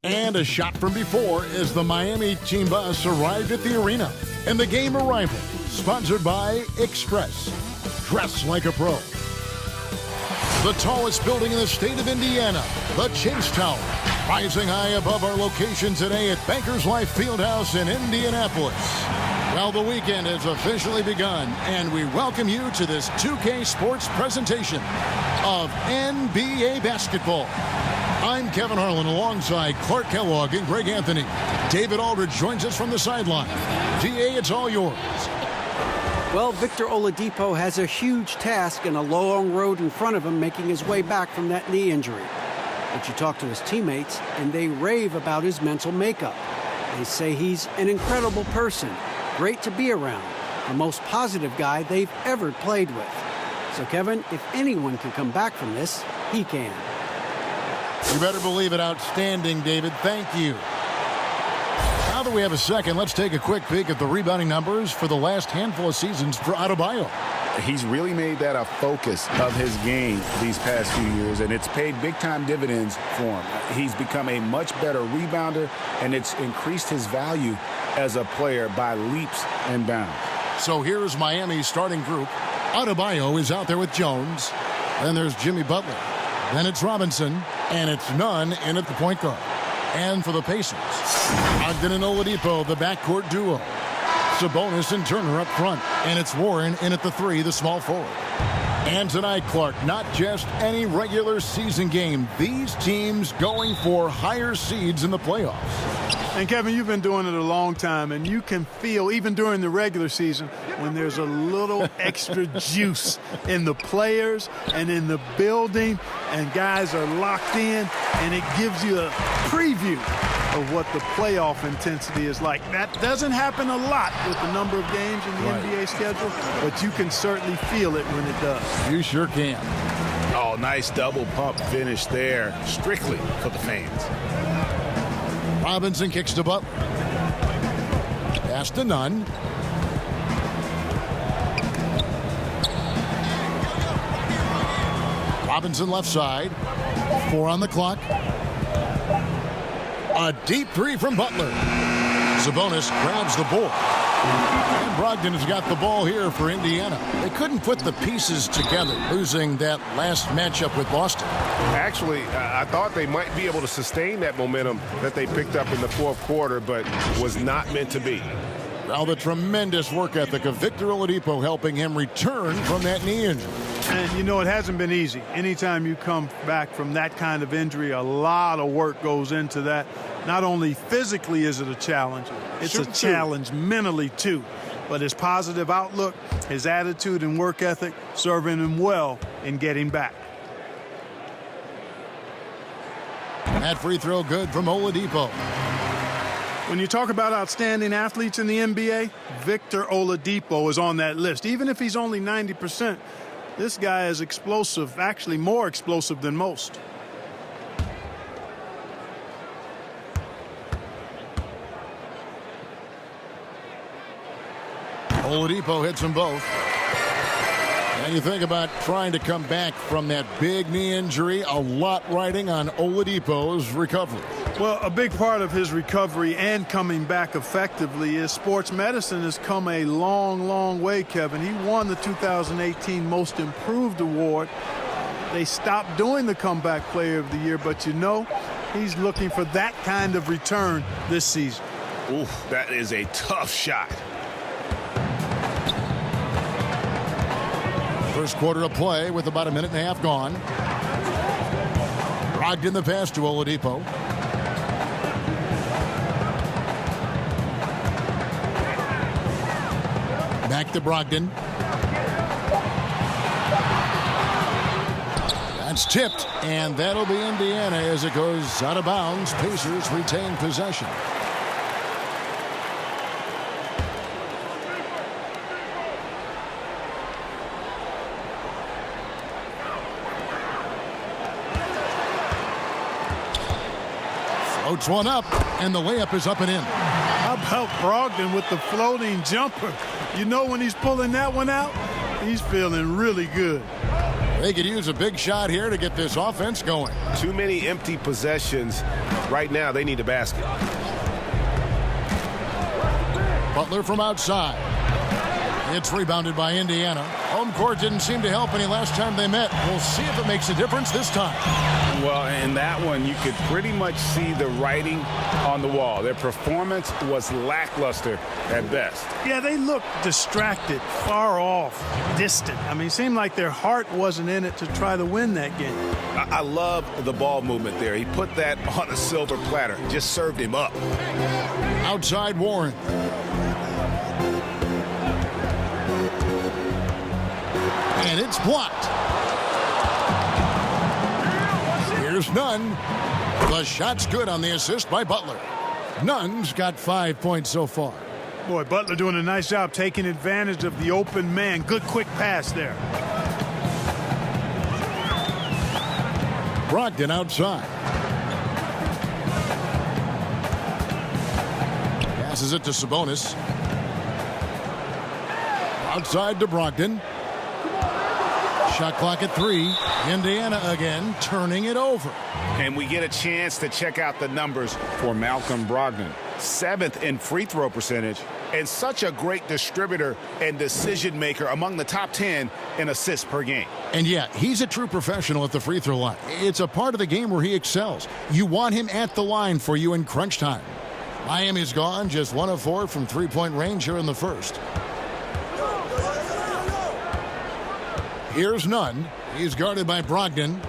And a shot from before as the Miami team bus arrived at the arena. And the game arrival, sponsored by Express. Dress like a pro. The tallest building in the state of Indiana, the Chase Tower, rising high above our location today at Bankers Life Fieldhouse in Indianapolis. Well, the weekend has officially begun, and we welcome you to this 2K Sports presentation of NBA basketball. I'm Kevin Harlan alongside Clark Kellogg and Greg Anthony. David Aldridge joins us from the sideline. DA, it's all yours. Well, Victor Oladipo has a huge task and a long road in front of him making his way back from that knee injury. But you talk to his teammates, and they rave about his mental makeup. They say he's an incredible person, great to be around, the most positive guy they've ever played with. So, Kevin, if anyone can come back from this, he can. You better believe it. Outstanding, David. Thank you. Now that we have a second, let's take a quick peek at the rebounding numbers for the last handful of seasons for Adebayo. He's really made that a focus of his game these past few years, and it's paid big-time dividends for him. He's become a much better rebounder, and it's increased his value as a player by leaps and bounds. So here's Miami's starting group. Adebayo is out there with Jones. Then there's Jimmy Butler. Then it's Robinson, and it's Nunn in at the point guard. And for the Pacers, Ogden and Oladipo, the backcourt duo. Sabonis and Turner up front. And it's Warren in at the 3, the small forward. And tonight, Clark, not just any regular season game. These teams going for higher seeds in the playoffs. And, Kevin, you've been doing it a long time, and you can feel, even during the regular season, when there's a little extra juice in the players and in the building, and guys are locked in, and it gives you a preview of what the playoff intensity is like. That doesn't happen a lot with the number of games in the NBA schedule, but you can certainly feel it when it does. You sure can. Oh, nice double pump finish there, strictly for the fans. Robinson kicks to Butler. Pass to Nunn. Robinson left side. 4 on the clock. A deep 3 from Butler. Sabonis grabs the board. And Brogdon has got the ball here for Indiana. They couldn't put the pieces together, losing that last matchup with Boston. Actually, I thought they might be able to sustain that momentum that they picked up in the fourth quarter, but was not meant to be. Well, the tremendous work ethic of Victor Oladipo helping him return from that knee injury. And, you know, it hasn't been easy. Anytime you come back from that kind of injury, a lot of work goes into that. Not only physically is it a challenge, it's a challenge mentally, too. But his positive outlook, his attitude and work ethic serving him well in getting back. That free throw good from Oladipo. When you talk about outstanding athletes in the NBA, Victor Oladipo is on that list. Even if he's only 90%, this guy is explosive, actually more explosive than most. Oladipo hits them both. And you think about trying to come back from that big knee injury, a lot riding on Oladipo's recovery. Well, a big part of his recovery and coming back effectively is sports medicine has come a long, long way, Kevin. He won the 2018 Most Improved Award. They stopped doing the Comeback Player of the Year, but you know, he's looking for that kind of return this season. Oof, that is a tough shot. First quarter of play with about a minute and a half gone. Brogdon the pass to Oladipo. Back to Brogdon. That's tipped, and that'll be Indiana as it goes out of bounds. Pacers retain possession. Floats one up, and the layup is up and in. How about Brogdon with the floating jumper? You know when he's pulling that one out, he's feeling really good. They could use a big shot here to get this offense going. Too many empty possessions. Right now, they need a basket. Butler from outside. It's rebounded by Indiana. Home court didn't seem to help any last time they met. We'll see if it makes a difference this time. Well, in that one, you could pretty much see the writing on the wall. Their performance was lackluster at best. Yeah, they looked distracted, far off, distant. I mean, it seemed like their heart wasn't in it to try to win that game. I love the ball movement there. He put that on a silver platter. Just served him up. Outside Warren. And it's blocked. Here's Nunn. The shot's good on the assist by Butler. Nunn's got 5 points so far. Boy, Butler doing a nice job taking advantage of the open man. Good quick pass there. Brogdon outside. Passes it to Sabonis. Outside to Brogdon. Shot clock at 3. Indiana again turning it over. And we get a chance to check out the numbers for Malcolm Brogdon. 7th in free throw percentage and such a great distributor and decision maker among the top 10 in assists per game. And yeah, he's a true professional at the free throw line. It's a part of the game where he excels. You want him at the line for you in crunch time. Miami's gone just 1 of 4 from three-point range here in the first. Here's Nunn. He's guarded by Brogdon.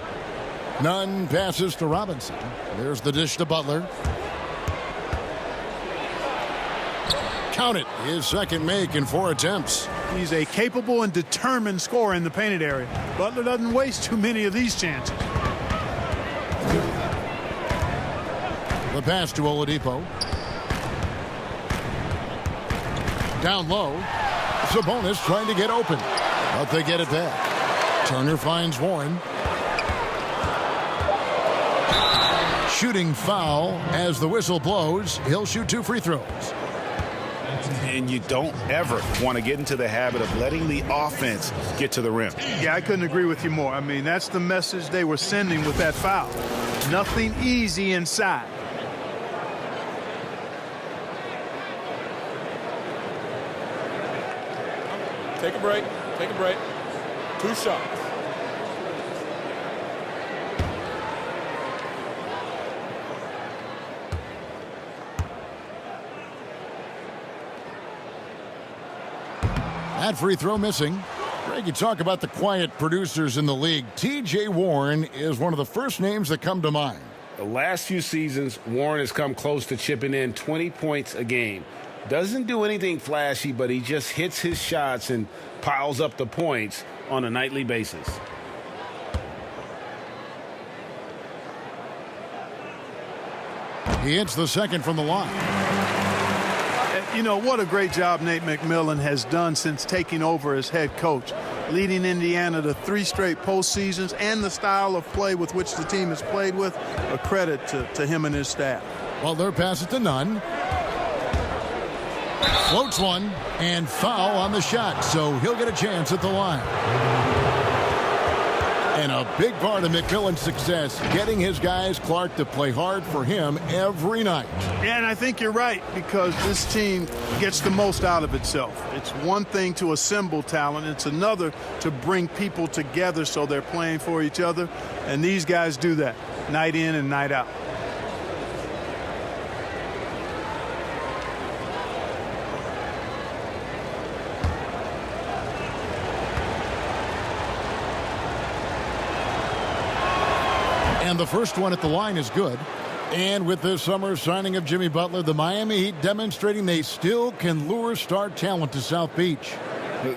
Nunn passes to Robinson. There's the dish to Butler. Count it. His second make in 4 attempts. He's a capable and determined scorer in the painted area. Butler doesn't waste too many of these chances. The pass to Oladipo. Down low. Sabonis trying to get open. But they get it back. Turner finds Warren. Shooting foul as the whistle blows. He'll shoot 2 free throws. And you don't ever want to get into the habit of letting the offense get to the rim. Yeah, I couldn't agree with you more. I mean, that's the message they were sending with that foul. Nothing easy inside. Take a break. Take a break. 2 shots. That free throw missing. Greg, you talk about the quiet producers in the league. T.J. Warren is one of the first names that come to mind. The last few seasons, Warren has come close to chipping in 20 points a game. Doesn't do anything flashy, but he just hits his shots and piles up the points on a nightly basis. He hits the second from the line. You know, what a great job Nate McMillan has done since taking over as head coach, leading Indiana to 3 straight postseasons, and the style of play with which the team has played with, a credit to him and his staff. Well, they're pass it to Nunn. Floats one, and foul on the shot, so he'll get a chance at the line. And a big part of McMillan's success, getting his guys, Clark, to play hard for him every night. Yeah, and I think you're right, because this team gets the most out of itself. It's one thing to assemble talent. It's another to bring people together so they're playing for each other. And these guys do that night in and night out. And the first one at the line is good. And with this summer signing of Jimmy Butler, the Miami Heat demonstrating they still can lure star talent to South Beach.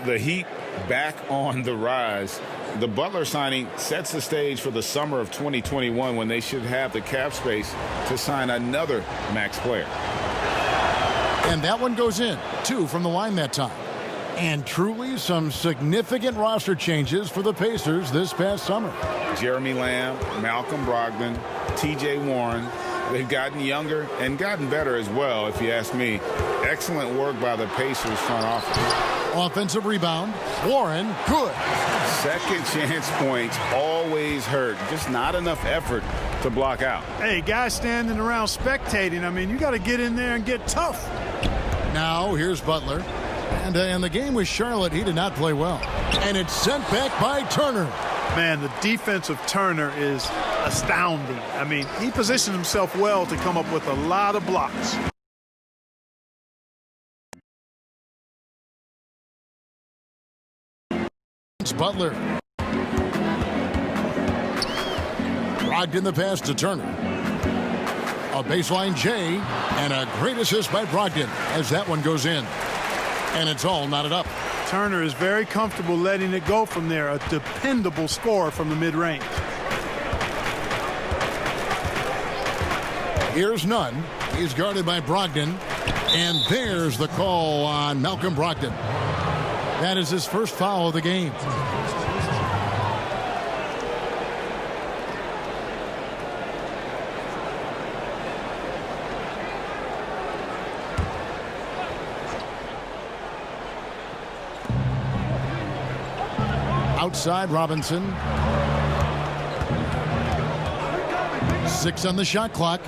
The Heat back on the rise. The Butler signing sets the stage for the summer of 2021 when they should have the cap space to sign another max player. And that one goes in, 2 from the line that time. And truly some significant roster changes for the Pacers this past summer. Jeremy Lamb, Malcolm Brogdon, T.J. Warren, They've gotten younger and gotten better as well, if you ask me. Excellent work by the Pacers front office. Offensive rebound. Warren, good. Second chance points always hurt. Just not enough effort to block out. Hey, guys standing around spectating, I mean, you got to get in there and get tough. Now here's Butler. And in the game with Charlotte, he did not play well. And it's sent back by Turner. Man, the defense of Turner is astounding. I mean, he positioned himself well to come up with a lot of blocks. It's Butler. Brogdon the pass to Turner. A baseline J, and a great assist by Brogdon as that one goes in. And it's all knotted up. Turner is very comfortable letting it go from there. A dependable scorer from the mid-range. Here's Nunn. He's guarded by Brogdon. And there's the call on Malcolm Brogdon. That is his first foul of the game. Outside Robinson. 6 on the shot clock.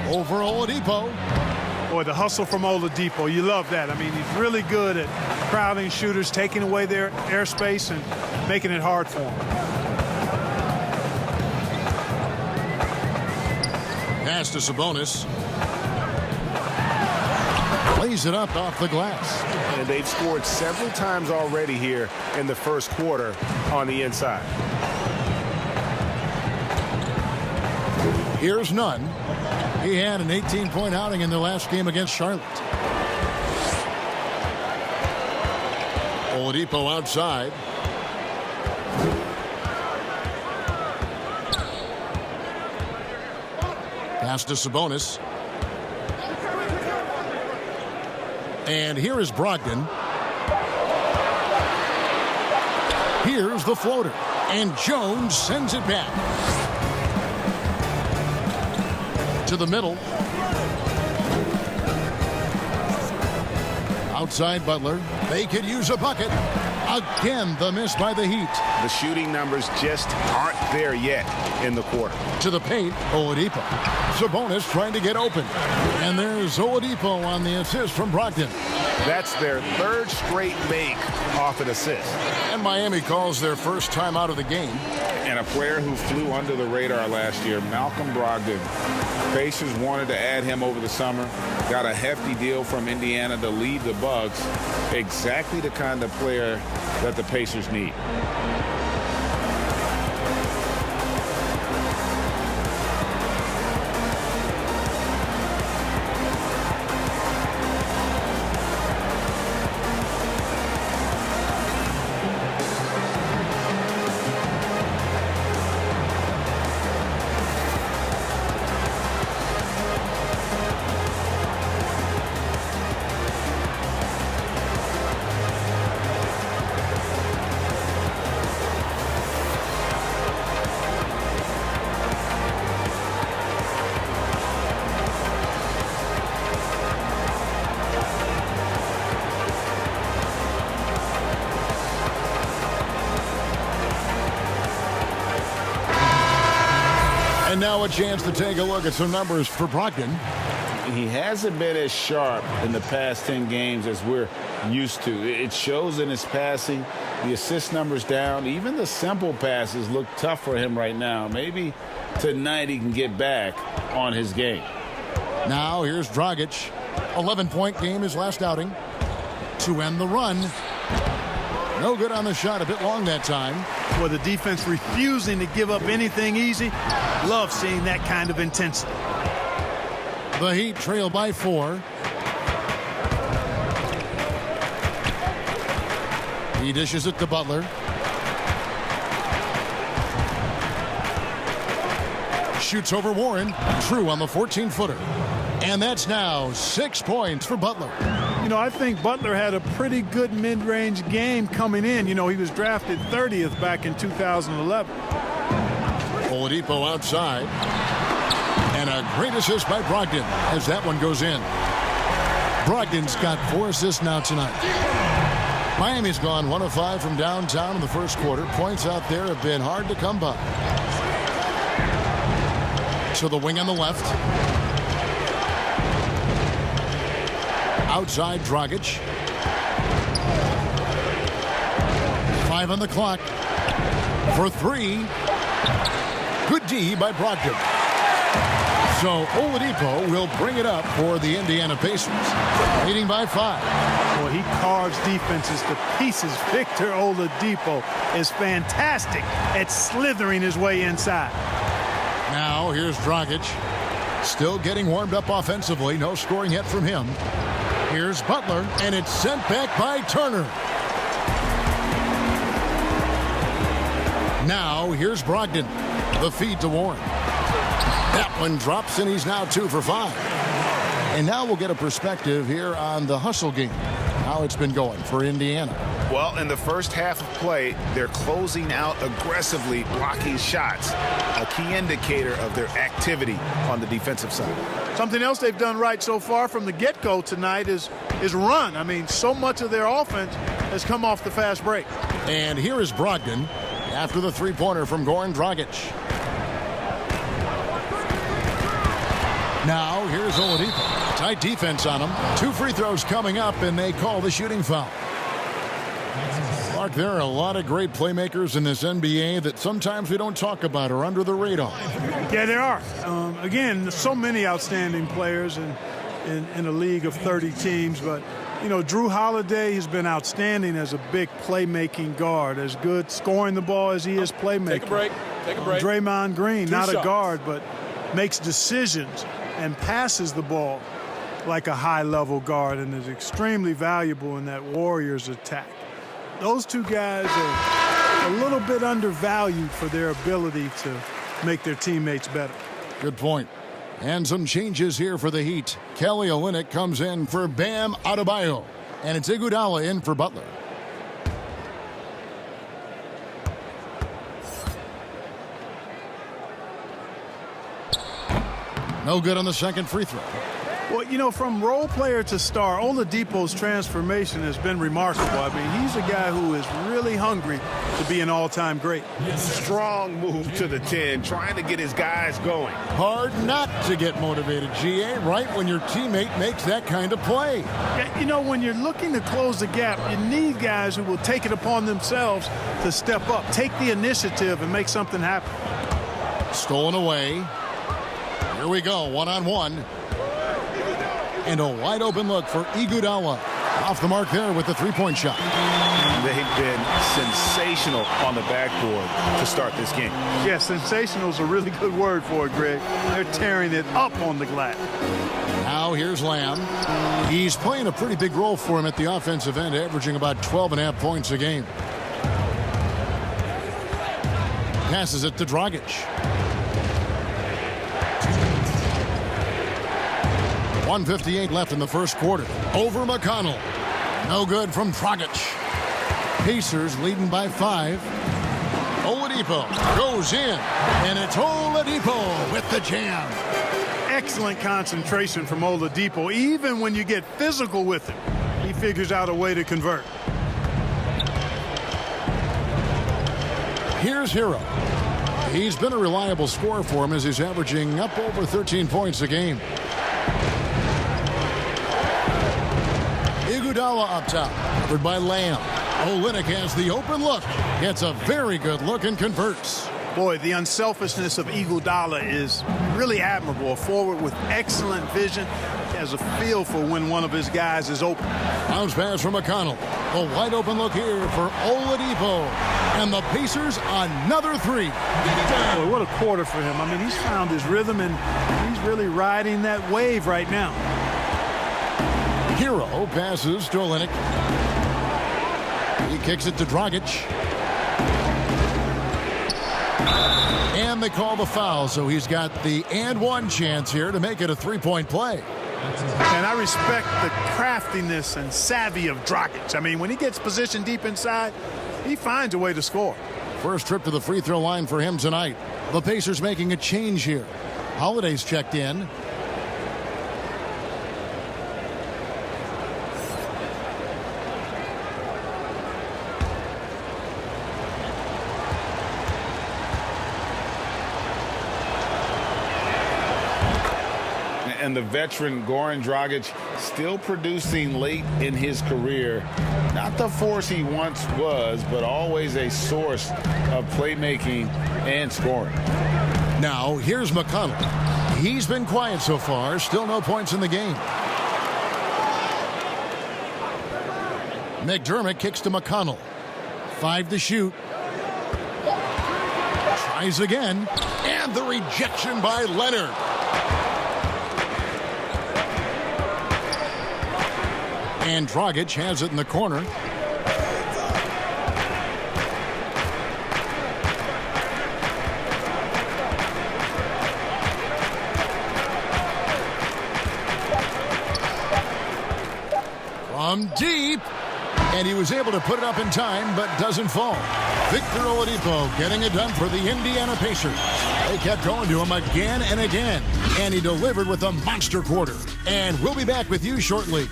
Over Oladipo. Boy, the hustle from Oladipo, you love that. I mean, he's really good at crowding shooters, taking away their airspace and making it hard for them. Pass to Sabonis. Plays it up off the glass. And they've scored several times already here in the first quarter on the inside. Here's Nunn. He had an 18-point outing in the last game against Charlotte. Oladipo outside. Pass to Sabonis. And here is Brogdon. Here's the floater. And Jones sends it back. To the middle. Outside Butler. They could use a bucket. Again, the miss by the Heat. The shooting numbers just aren't there yet in the quarter. To the paint, Oladipo. Sabonis trying to get open. And there's Oladipo on the assist from Brogdon. That's their third straight make off an assist. And Miami calls their first time out of the game. And a player who flew under the radar last year, Malcolm Brogdon. Pacers wanted to add him over the summer. Got a hefty deal from Indiana to lead the Bucks. Exactly the kind of player that the Pacers need. And now a chance to take a look at some numbers for Brogdon. He hasn't been as sharp in the past 10 games as we're used to. It shows in his passing. The assist numbers down. Even the simple passes look tough for him right now. Maybe tonight he can get back on his game. Now here's Dragic. 11-point game his last outing. To end the run. No good on the shot. A bit long that time. Well, the defense refusing to give up anything easy. Love seeing that kind of intensity. The Heat trail by 4. He dishes it to Butler. Shoots over Warren. True on the 14-footer. And that's now 6 points for Butler. You know, I think Butler had a pretty good mid-range game coming in. You know, he was drafted 30th back in 2011. Oladipo outside. And a great assist by Brogdon as that one goes in. Brogdon's got 4 assists now tonight. Miami's gone 1 of 5 from downtown in the first quarter. Points out there have been hard to come by. To the wing on the left. Outside Dragic. 5 on the clock. For 3. Good D by Brogdon. So Oladipo will bring it up for the Indiana Pacers, leading by 5. Well, he carves defenses to pieces. Victor Oladipo is fantastic at slithering his way inside. Now here's Dragic, still getting warmed up offensively. No scoring yet from him. Here's Butler, and it's sent back by Turner. Now here's Brogdon. The feed to Warren. That one drops, and he's now 2 for 5. And now we'll get a perspective here on the hustle game, how it's been going for Indiana. Well, in the first half of play, they're closing out aggressively, blocking shots, a key indicator of their activity on the defensive side. Something else they've done right so far from the get-go tonight is run. I mean, so much of their offense has come off the fast break. And here is Brogdon after the three-pointer from Goran Dragic. Now here's Oladipo. Tight defense on him. 2 free throws coming up, and they call the shooting foul. Mark, there are a lot of great playmakers in this NBA that sometimes we don't talk about or under the radar. Yeah, there are. Again, so many outstanding players in a league of 30 teams. But, you know, Drew Holiday has been outstanding as a big playmaking guard, as good scoring the ball as he is playmaking. Take a break. Take a break. Draymond Green, 2 not shots. a guard, but makes decisions and passes the ball like a high-level guard and is extremely valuable in that Warriors attack. Those 2 guys are a little bit undervalued for their ability to make their teammates better. Good point. And some changes here for the Heat. Kelly Olynyk comes in for Bam Adebayo. And it's Iguodala in for Butler. No good on the second free throw. Well, you know, from role player to star, Oladipo's transformation has been remarkable. I mean, he's a guy who is really hungry to be an all-time great. Strong move to the 10, trying to get his guys going. Hard not to get motivated, GA, right when your teammate makes that kind of play. Yeah, you know, when you're looking to close the gap, you need guys who will take it upon themselves to step up, take the initiative, and make something happen. Stolen away. Here we go, one-on-one. And a wide-open look for Iguodala. Off the mark there with the three-point shot. They've been sensational on the backboard to start this game. Yeah, sensational is a really good word for it, Greg. They're tearing it up on the glass. Now here's Lamb. He's playing a pretty big role for him at the offensive end, averaging about 12.5 points a game. Passes it to Dragic. 1:58 left in the first quarter. Over McConnell. No good from Dragic. Pacers leading by 5. Oladipo goes in, and it's Oladipo with the jam. Excellent concentration from Oladipo. Even when you get physical with him, he figures out a way to convert. Here's Hero. He's been a reliable scorer for him as he's averaging up over 13 points a game. Iguodala up top, covered by Lamb. Olynyk has the open look. Gets a very good look and converts. Boy, the unselfishness of Iguodala is really admirable. A forward with excellent vision. He has a feel for when one of his guys is open. Bounce pass from McConnell. A wide open look here for Oladipo. And the Pacers another 3. Boy, what a quarter for him. I mean, he's found his rhythm, and he's really riding that wave right now. Hero passes to Olynyk. He kicks it to Dragic. And they call the foul, so he's got the and one chance here to make it a 3-point play. And I respect the craftiness and savvy of Dragic. I mean, when he gets positioned deep inside, he finds a way to score. First trip to the free throw line for him tonight. The Pacers making a change here. Holiday's checked in. And the veteran Goran Dragic still producing late in his career. Not the force he once was, but always a source of playmaking and scoring. Now, here's McConnell. He's been quiet so far. Still no points in the game. McDermott kicks to McConnell. 5 to shoot. Tries again. And the rejection by Leonard. And Dragic has it in the corner. From deep. And he was able to put it up in time, but doesn't fall. Victor Oladipo getting it done for the Indiana Pacers. They kept going to him again and again. And he delivered with a monster quarter. And we'll be back with you shortly.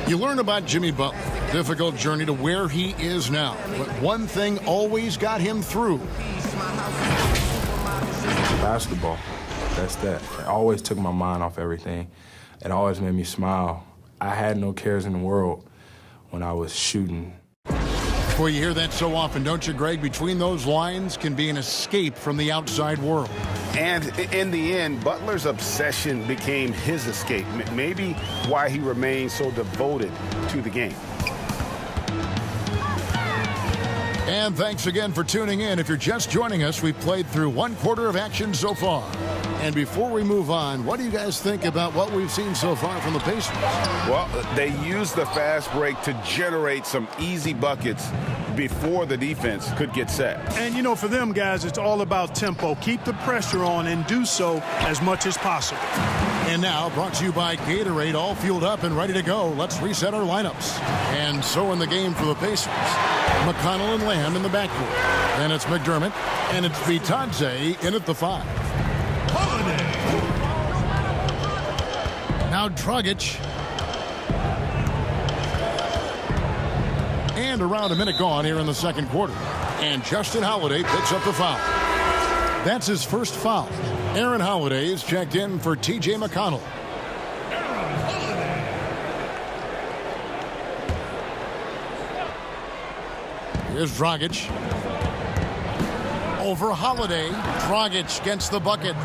You learn about Jimmy Butler. Difficult journey to where he is now. But one thing always got him through. Basketball. That's that. It always took my mind off everything. It always made me smile. I had no cares in the world when I was shooting. Boy, you hear that so often, don't you, Greg? Between those lines can be an escape from the outside world. And in the end, Butler's obsession became his escape. Maybe why he remained so devoted to the game. And thanks again for tuning in. If you're just joining us, we've played through 1 quarter of action so far. And before we move on, what do you guys think about what we've seen so far from the Pacers? Well, they used the fast break to generate some easy buckets before the defense could get set. And, you know, for them guys, it's all about tempo. Keep the pressure on and do so as much as possible. And now, brought to you by Gatorade, all fueled up and ready to go. Let's reset our lineups. And so in the game for the Pacers, McConnell and Lamb in the backcourt. Then it's McDermott, and it's Vitadze in at the 5. Now Dragic. And around a minute gone here in the second quarter. And Justin Holiday picks up the foul. That's his first foul. Aaron Holiday is checked in for T.J. McConnell. Here's Dragic. Over Holiday. Dragic gets the bucket.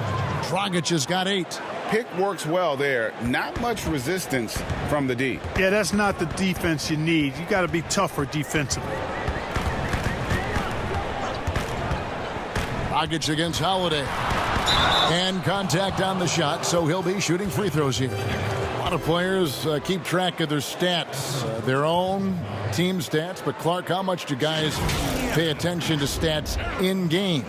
Dragic has got 8. Pick works well there. Not much resistance from the D. Yeah, that's not the defense you need. You got to be tougher defensively. Dragic against Holiday. And contact on the shot, so he'll be shooting free throws here. A lot of players keep track of their stats, their own team stats. But, Clark, how much do guys pay attention to stats in game?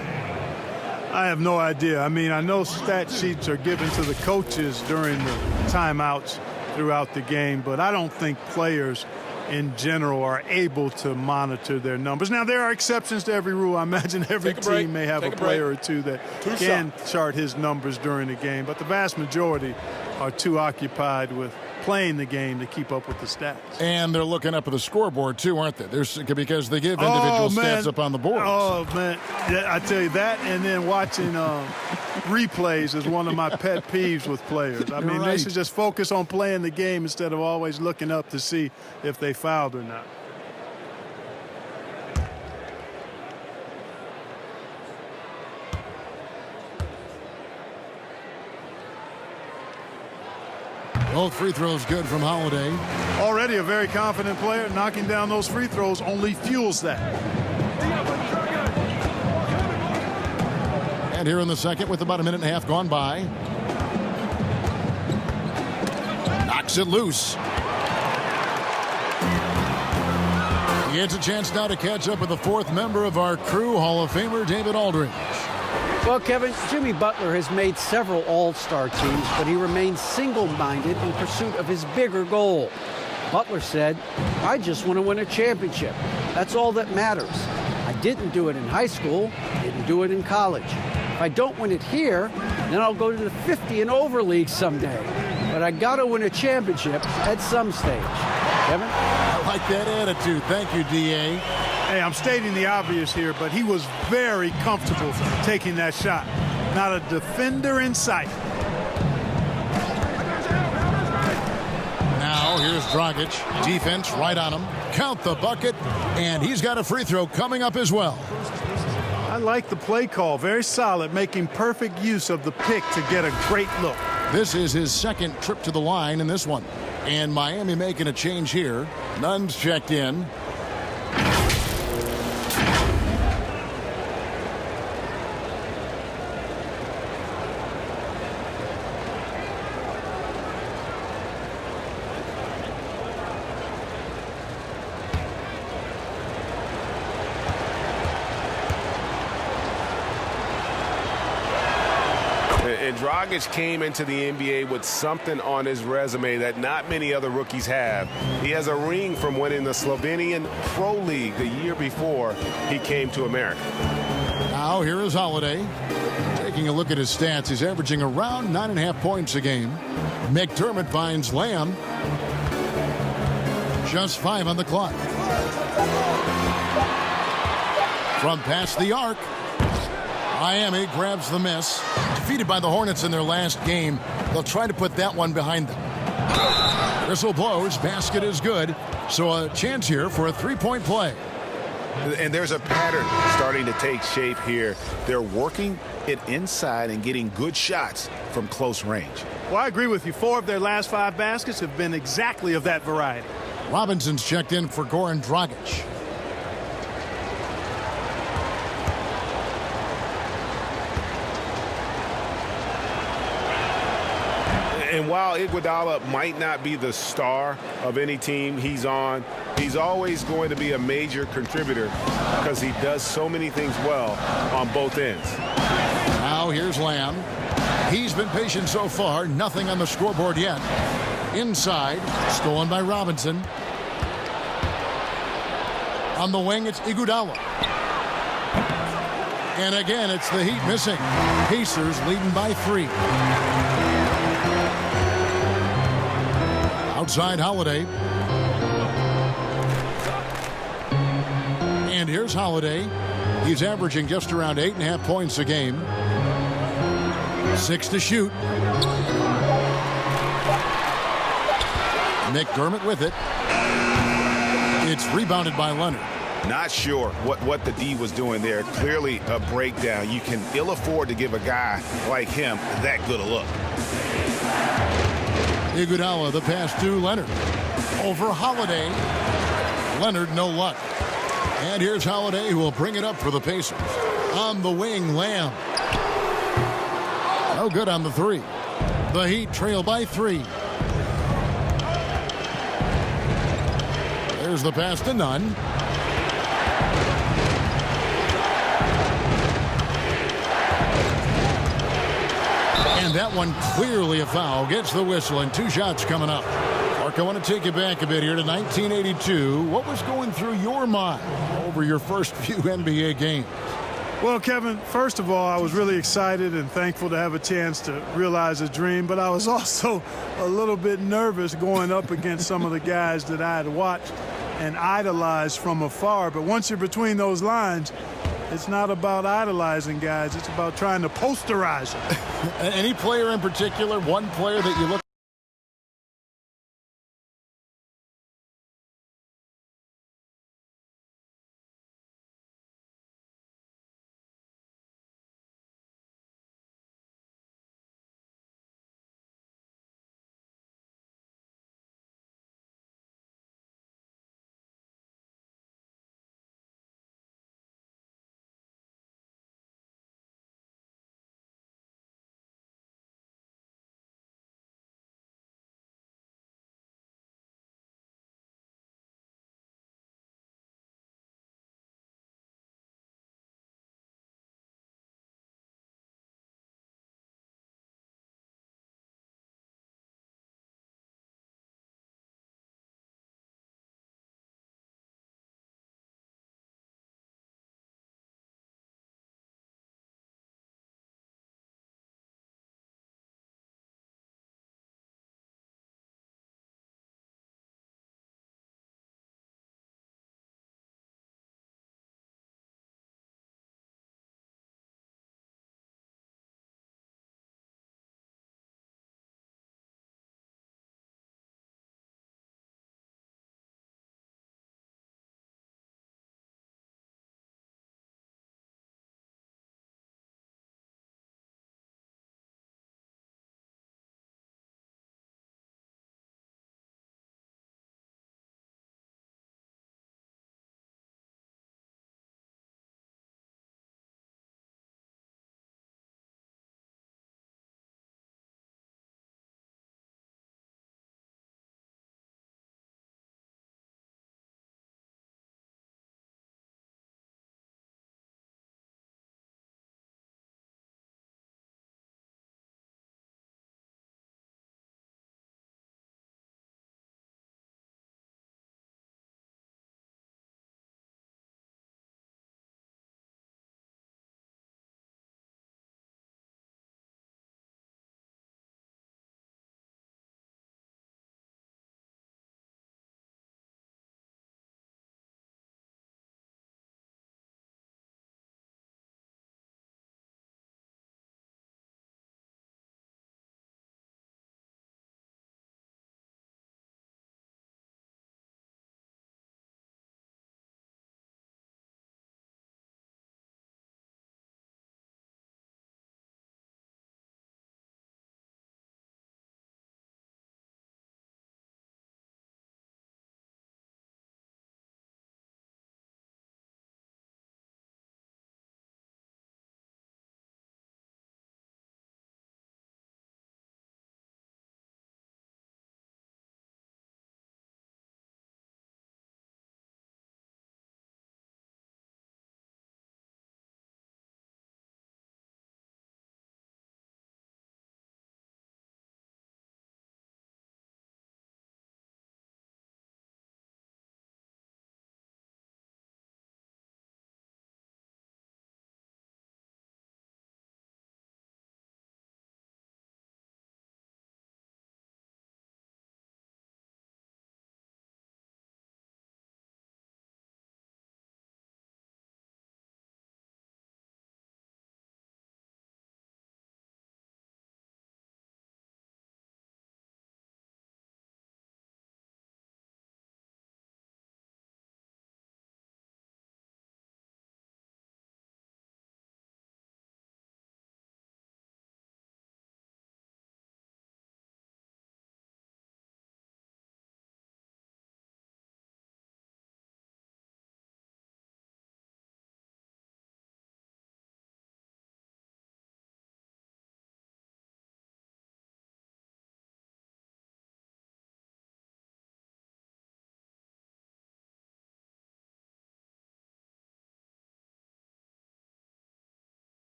I have no idea. I mean, I know stat sheets are given to the coaches during the timeouts throughout the game, but I don't think players in general are able to monitor their numbers. Now, there are exceptions to every rule. I imagine every team may have a player or two that can chart his numbers during the game, but the vast majority are too occupied with playing the game to keep up with the stats. And they're looking up at the scoreboard, too, aren't they? Because they give individual stats up on the board. Oh, man. Yeah, I tell you that, and then watching replays is one of my pet peeves with players. I mean, they should just focus on playing the game instead of always looking up to see if they fouled or not. Both free throws good from Holiday. Already a very confident player. Knocking down those free throws only fuels that. And here in the second with about a minute and a half gone by. Knocks it loose. He gets a chance now to catch up with the 4th member of our crew, Hall of Famer David Aldridge. Well, Kevin, Jimmy Butler has made several all-star teams, but he remains single-minded in pursuit of his bigger goal. Butler said, "I just want to win a championship. That's all that matters. I didn't do it in high school, didn't do it in college. If I don't win it here, then I'll go to the 50 and over league someday. But I got to win a championship at some stage." Kevin? I like that attitude. Thank you, D.A. Hey, I'm stating the obvious here, but he was very comfortable taking that shot. Not a defender in sight. Now here's Dragic. Defense right on him. Count the bucket, and he's got a free throw coming up as well. I like the play call. Very solid, making perfect use of the pick to get a great look. This is his second trip to the line in this one. And Miami making a change here. Nunn's checked in. And Dragic came into the NBA with something on his resume that not many other rookies have. He has a ring from winning the Slovenian Pro League the year before he came to America. Now here is Holiday. Taking a look at his stats, he's averaging around 9.5 points a game. McDermott finds Lamb. Just 5 on the clock. From past the arc, Miami grabs the miss. Defeated by the Hornets in their last game, they'll try to put that one behind them. Whistle blows, basket is good, so a chance here for a three-point play. And there's a pattern starting to take shape here. They're working it inside and getting good shots from close range. Well, I agree with you. 4 of their last 5 baskets have been exactly of that variety. Robinson's checked in for Goran Dragic. And while Iguodala might not be the star of any team he's on, he's always going to be a major contributor because he does so many things well on both ends. Now here's Lamb. He's been patient so far. Nothing on the scoreboard yet. Inside, stolen by Robinson. On the wing, it's Iguodala. And again, it's the Heat missing. Pacers leading by 3. Outside Holiday. And here's Holiday. He's averaging just around 8.5 points a game. 6 to shoot. McDermott with it. It's rebounded by Leonard. Not sure what the D was doing there. Clearly a breakdown. You can ill afford to give a guy like him that good a look. Iguodala, the pass to Leonard. Over Holiday. Leonard, no luck. And here's Holiday, who will bring it up for the Pacers. On the wing, Lamb. No good on the 3. The Heat trail by 3. There's the pass to Nunn. And that one clearly a foul. Gets the whistle and 2 shots coming up. Mark, I want to take you back a bit here to 1982. What was going through your mind over your first few NBA games? Well, Kevin, first of all, I was really excited and thankful to have a chance to realize a dream, but I was also a little bit nervous going up against some of the guys that I had watched and idolized from afar. But once you're between those lines, it's not about idolizing guys. It's about trying to posterize them. Any player in particular, one player that you look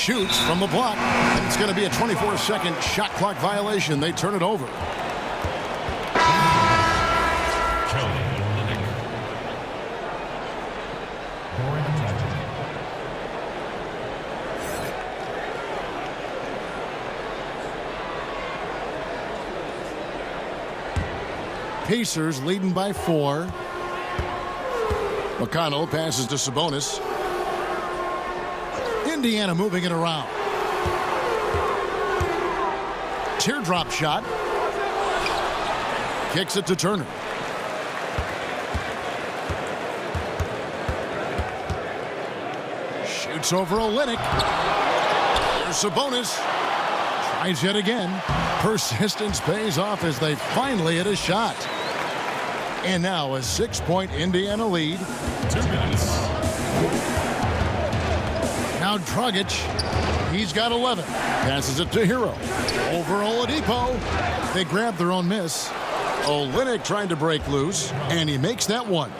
shoots from the block. And it's going to be a 24-second shot clock violation. They turn it over. Pacers leading by 4. McConnell passes to Sabonis. Indiana moving it around. Teardrop shot. Kicks it to Turner. Shoots over Olynyk. Here's Sabonis. Tries yet again. Persistence pays off as they finally hit a shot. And now a 6-point Indiana lead. 2 minutes. Now Dragic. He's got 11. Passes it to Hero. Over Oladipo. They grab their own miss. Olynyk trying to break loose, and he makes that one.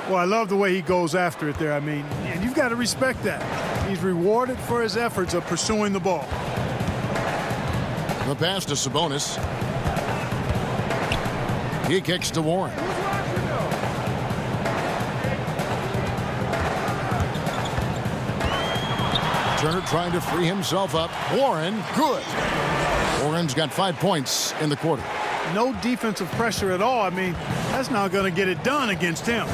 Well, I love the way he goes after it there. I mean, and you've got to respect that. He's rewarded for his efforts of pursuing the ball. The pass to Sabonis. He kicks to Warren. Turner trying to free himself up. Warren, good. Warren's got 5 points in the quarter. No defensive pressure at all. I mean, that's not going to get it done against him.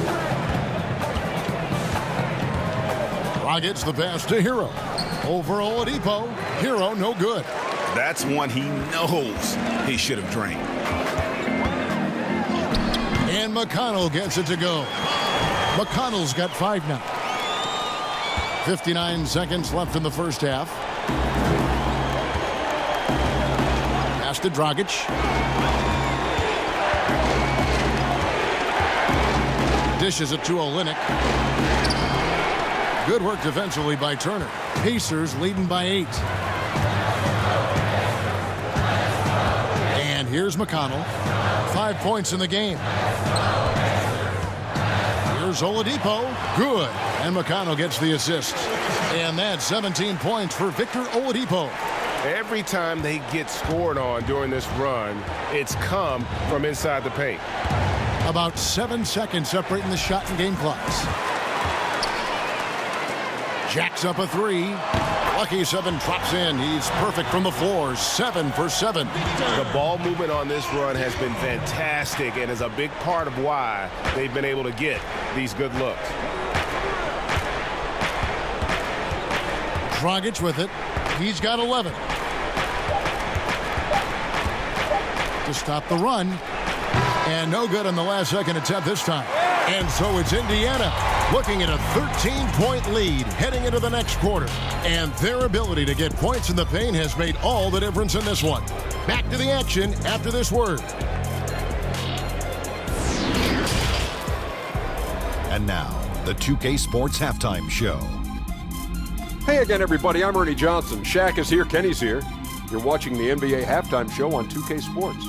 Dragic the pass to Hero. Over Oladipo. Hero no good. That's one he knows he should have drained. And McConnell gets it to go. McConnell's got 5 now. 59 seconds left in the first half. Pass to Dragic. Dishes it to Olynyk. Good work defensively by Turner. Pacers leading by 8. And here's McConnell. 5 points in the game. Here's Oladipo. Good. And McConnell gets the assist. And that's 17 points for Victor Oladipo. Every time they get scored on during this run, it's come from inside the paint. About 7 seconds separating the shot and game clocks. Jacks up a 3. Lucky 7 drops in. He's perfect from the floor. 7 for 7. The ball movement on this run has been fantastic and is a big part of why they've been able to get these good looks. Dragic with it. He's got 11. To stop the run. And no good on the last second attempt this time. And so it's Indiana looking at a 13-point lead heading into the next quarter. And their ability to get points in the paint has made all the difference in this one. Back to the action after this word. And now, the 2K Sports Halftime Show. Hey again, everybody. I'm Ernie Johnson. Shaq is here. Kenny's here. You're watching the NBA Halftime Show on 2K Sports.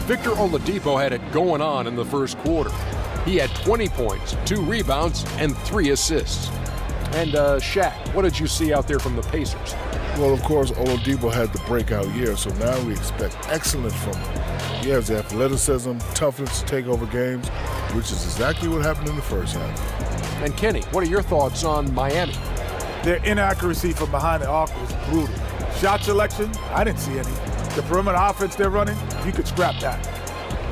Victor Oladipo had it going on in the first quarter. He had 20 points, 2 rebounds, and 3 assists. And Shaq, what did you see out there from the Pacers? Well, of course, Oladipo had the breakout year, so now we expect excellence from him. He has the athleticism, toughness to take over games, which is exactly what happened in the first half. And Kenny, what are your thoughts on Miami? Their inaccuracy from behind the arc was brutal. Shot selection, I didn't see any. The perimeter offense they're running, you could scrap that.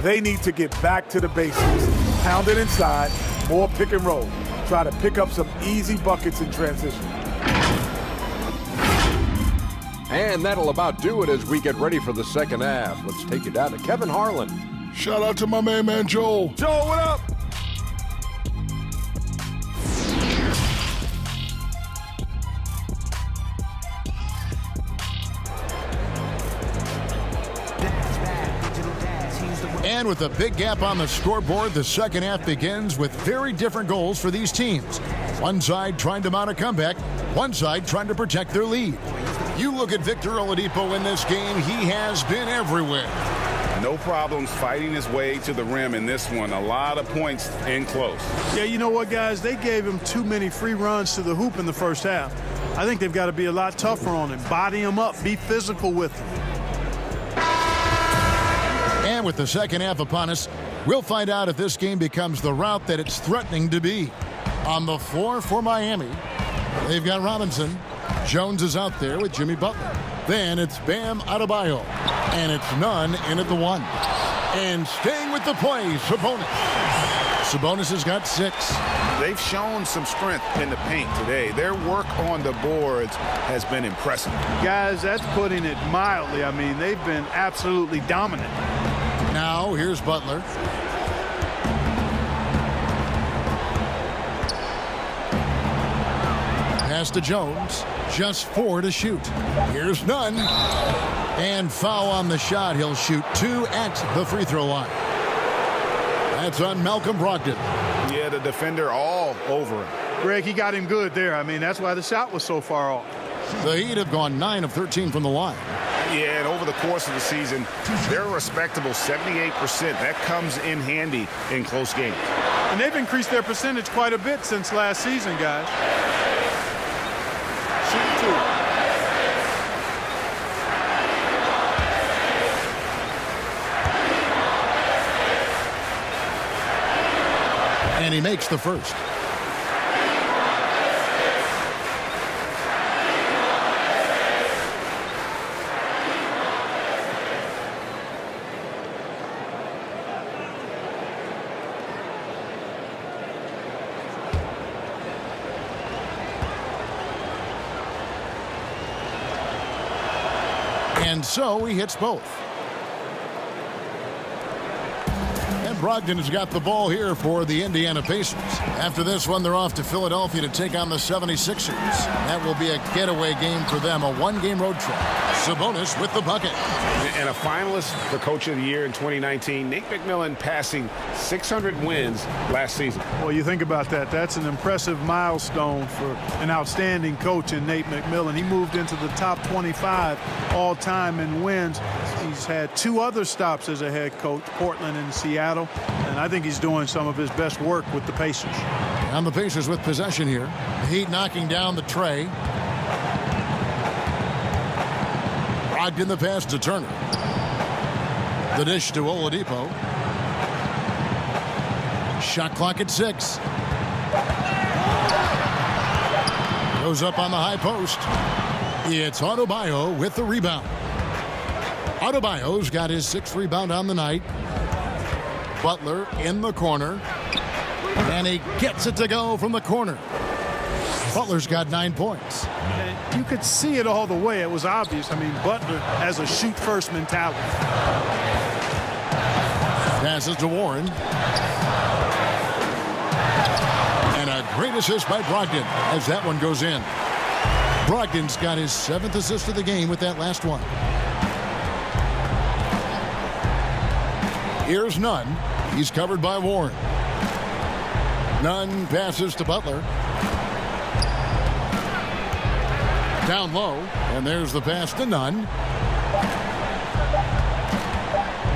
They need to get back to the basics. Pound it inside, more pick and roll. Try to pick up some easy buckets in transition. And that'll about do it as we get ready for the second half. Let's take you down to Kevin Harlan. Shout out to my main man, Joel. Joel, what up? And with a big gap on the scoreboard, the second half begins with very different goals for these teams. One side trying to mount a comeback, one side trying to protect their lead. You look at Victor Oladipo in this game, he has been everywhere. No problems fighting his way to the rim in this one. A lot of points in close. Yeah, you know what, guys? They gave him too many free runs to the hoop in the first half. I think they've got to be a lot tougher on him. Body him up. Be physical with him. And with the second half upon us, we'll find out if this game becomes the route that it's threatening to be. On the floor for Miami, they've got Robinson. Jones is out there with Jimmy Butler. Then it's Bam Adebayo. And it's Nunn in at the 1. And staying with the play, Sabonis. Sabonis has got 6. They've shown some strength in the paint today. Their work on the boards has been impressive. Guys, that's putting it mildly. I mean, they've been absolutely dominant. Now, here's Butler. Pass to Jones. Just 4 to shoot. Here's Nunn. And foul on the shot. He'll shoot 2 at the free throw line. That's on Malcolm Brogdon. Yeah, the defender all over him. Greg, he got him good there. I mean, that's why the shot was so far off. The Heat have gone 9 of 13 from the line. Yeah, and over the course of the season, they're a respectable 78%. That comes in handy in close games. And they've increased their percentage quite a bit since last season, guys. Shoot 2. And he makes the first. And so he hits both. And Brogdon has got the ball here for the Indiana Pacers. After this one, they're off to Philadelphia to take on the 76ers. That will be a getaway game for them, a 1-game road trip. Sabonis with the bucket. And a finalist for Coach of the Year in 2019, Nate McMillan passing 600 wins last season. Well, you think about that. That's an impressive milestone for an outstanding coach in Nate McMillan. He moved into the top 25 all-time in wins. He's had 2 other stops as a head coach, Portland and Seattle, and I think he's doing some of his best work with the Pacers. And the Pacers with possession here. The Heat knocking down the tray. Brogdon the pass to Turner. The dish to Oladipo. Shot clock at 6. Goes up on the high post. It's Adebayo with the rebound. Adebayo's got his 6th rebound on the night. Butler in the corner. And he gets it to go from the corner. Butler's got 9 points. And you could see it all the way. It was obvious. I mean, Butler has a shoot-first mentality. Passes to Warren. And a great assist by Brogdon as that one goes in. Brogdon's got his 7th assist of the game with that last one. Here's Nunn. He's covered by Warren. Nunn passes to Butler. Down low, and there's the pass to Nunn.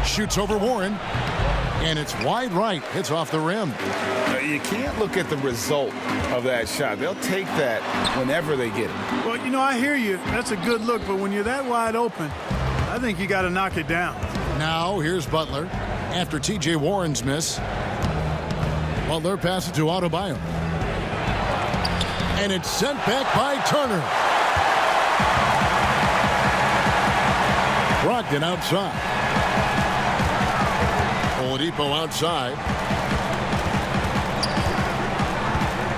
Shoots over Warren, and it's wide right. Hits off the rim. You can't look at the result of that shot. They'll take that whenever they get it. Well, you know, I hear you. That's a good look, but when you're that wide open, I think you got to knock it down. Now here's Butler after T.J. Warren's miss. Butler passes to Adebayo. And it's sent back by Turner. Brogdon outside. Oladipo outside.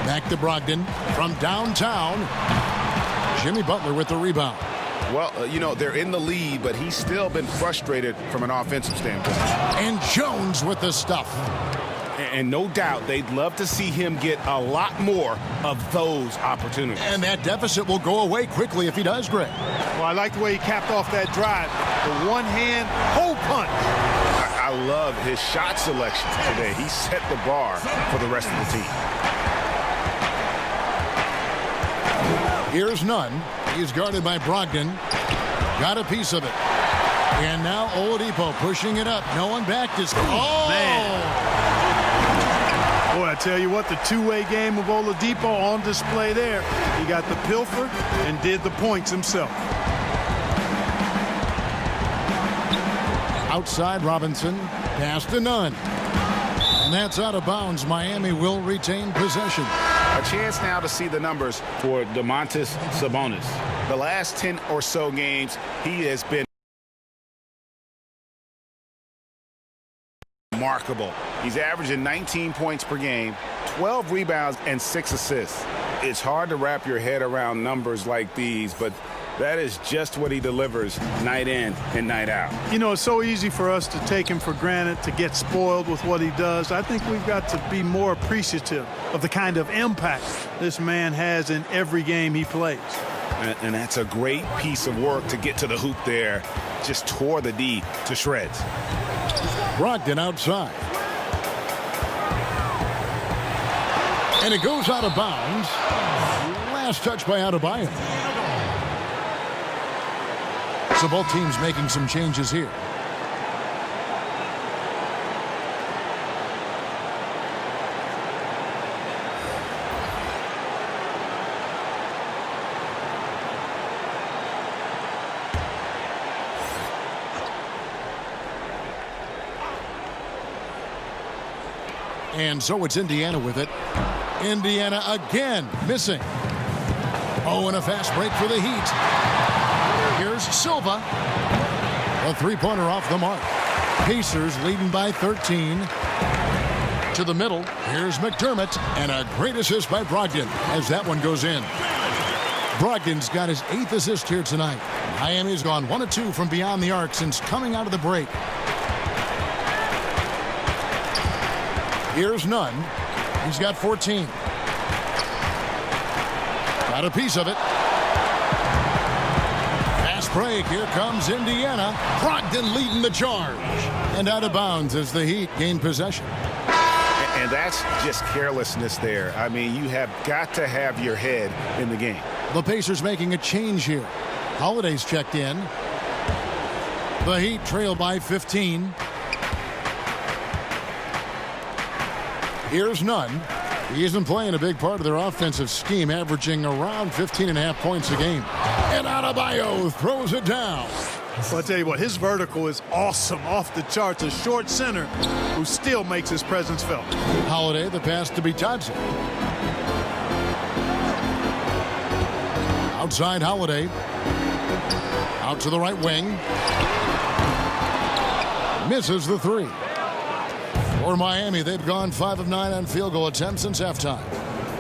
Back to Brogdon from downtown. Jimmy Butler with the rebound. Well, you know, they're in the lead, but he's still been frustrated from an offensive standpoint. And Jones with the stuff. And no doubt they'd love to see him get a lot more of those opportunities. And that deficit will go away quickly if he does, Greg. Well, I like the way he capped off that drive. The one-hand hole punch. I love his shot selection today. He set the bar for the rest of the team. Here's Nunn. He's guarded by Brogdon. Got a piece of it. And now Oladipo pushing it up. No one back. Oh! Man. Boy, I tell you what, the two-way game of Oladipo on display there. He got the pilfer and did the points himself. Outside Robinson, pass to Nunn. And that's out of bounds. Miami will retain possession. A chance now to see the numbers for Domantas Sabonis. The last 10 or so games, he has been remarkable. He's averaging 19 points per game, 12 rebounds, and 6 assists. It's hard to wrap your head around numbers like these, but that is just what he delivers night in and night out. You know, it's so easy for us to take him for granted, to get spoiled with what he does. I think we've got to be more appreciative of the kind of impact this man has in every game he plays. And that's a great piece of work to get to the hoop there. Just tore the D to shreds. Brogdon outside. And it goes out of bounds. Last touch by Adebayo. So both teams making some changes here. And so it's Indiana with it. Indiana again missing. Oh, and a fast break for the Heat. Here's Silva. A three-pointer off the mark. Pacers leading by 13. To the middle. Here's McDermott. And a great assist by Brogdon as that one goes in. Brogdon's got his 8th assist here tonight. Miami's gone 1 of 2 from beyond the arc since coming out of the break. Here's Nunn. He's got 14. Got a piece of it. Fast break. Here comes Indiana. Brogdon leading the charge. And out of bounds as the Heat gain possession. And that's just carelessness there. I mean, you have got to have your head in the game. The Pacers making a change here. Holiday's checked in. The Heat trail by 15. Here's Nunn. He isn't playing a big part of their offensive scheme, averaging around 15.5 points a game. And Adebayo throws it down. Well, I'll tell you what, his vertical is awesome, off the charts. A short center who still makes his presence felt. Holiday, the pass to Bitadze. Outside Holiday. Out to the right wing. Misses the three. For Miami, they've gone 5 of 9 on field goal attempts since halftime.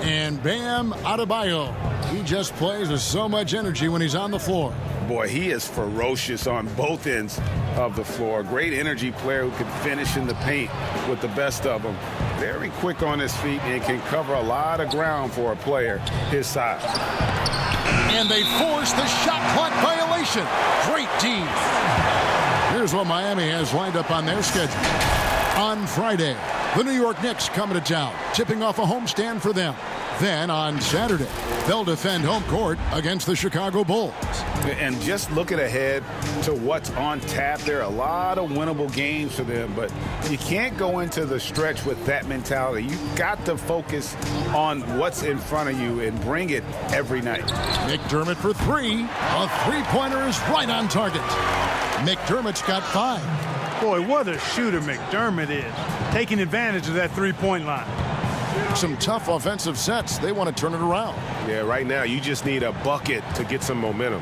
And Bam Adebayo, he just plays with so much energy when he's on the floor. Boy, he is ferocious on both ends of the floor. Great energy player who can finish in the paint with the best of them. Very quick on his feet and can cover a lot of ground for a player his size. And they force the shot clock violation. Great team. Here's what Miami has lined up on their schedule. On Friday, the New York Knicks coming to town, tipping off a homestand for them. Then on Saturday, they'll defend home court against the Chicago Bulls. And just looking ahead to what's on tap, there are a lot of winnable games for them, but you can't go into the stretch with that mentality. You've got to focus on what's in front of you and bring it every night. McDermott for 3. A three-pointer is right on target. McDermott's got 5. Boy, what a shooter McDermott is, taking advantage of that three-point line. Some tough offensive sets. They want to turn it around. Yeah, right now you just need a bucket to get some momentum.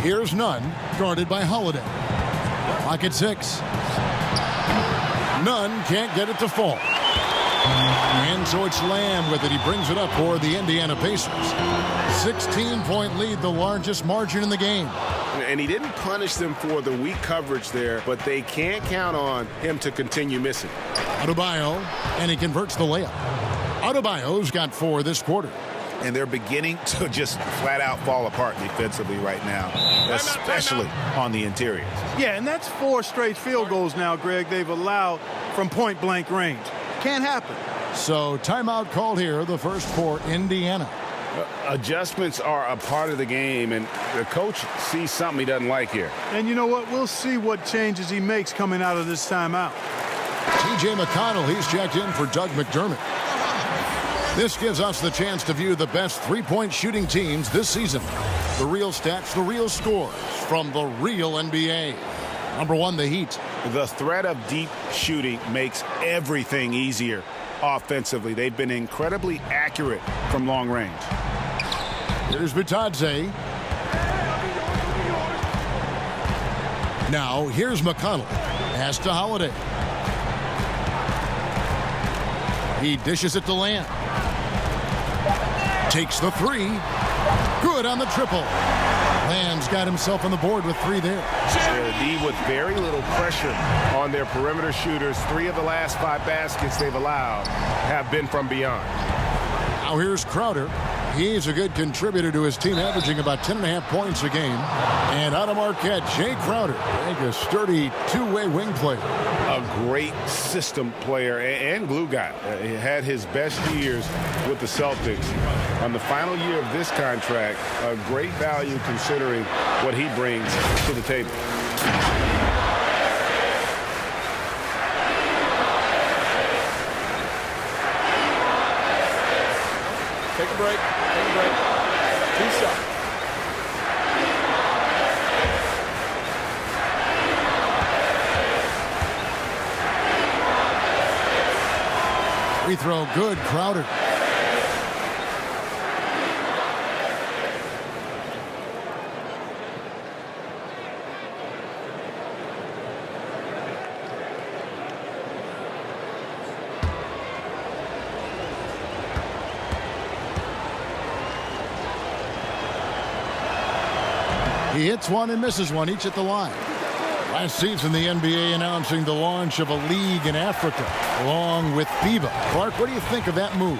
Here's Nunn, guarded by Holiday. Clock at 6. Nunn can't get it to fall. And so it's Lamb with it. He brings it up for the Indiana Pacers. 16-point lead, the largest margin in the game. And he didn't punish them for the weak coverage there, but they can't count on him to continue missing. Adebayo, and he converts the layup. Adebayo's got 4 this quarter. And they're beginning to just flat out fall apart defensively right now, especially on the interiors. Yeah, and that's 4 straight field goals now, Greg, they've allowed from point-blank range. Can't happen. So timeout called here, the first for Indiana. Adjustments are a part of the game, and the coach sees something he doesn't like here. And you know what? We'll see what changes he makes coming out of this timeout. T.J. McConnell, he's checked in for Doug McDermott. This gives us the chance to view the best three-point shooting teams this season. The real stats, the real scores from the real NBA. Number 1, the Heat. The threat of deep shooting makes everything easier offensively. They've been incredibly accurate from long range. Here's Bitadze. Now, here's McConnell. Pass to Holiday. He dishes it to Lamb. Takes the three. Good on the triple. Lamb's got himself on the board with 3 there. D with very little pressure on their perimeter shooters. 3 of the last 5 baskets they've allowed have been from beyond. Now here's Crowder. He's a good contributor to his team, averaging about 10.5 points a game. And out of Marquette, Jay Crowder, a sturdy two-way wing player. A great system player and glue guy. He had his best years with the Celtics. On the final year of this contract, a great value considering what he brings to the table. Take a break. Take a break. 2 shots. Free throw good, Crowder. He hits one and misses one, each at the line. Last season, the NBA announcing the launch of a league in Africa, along with FIBA. Clark, what do you think of that move?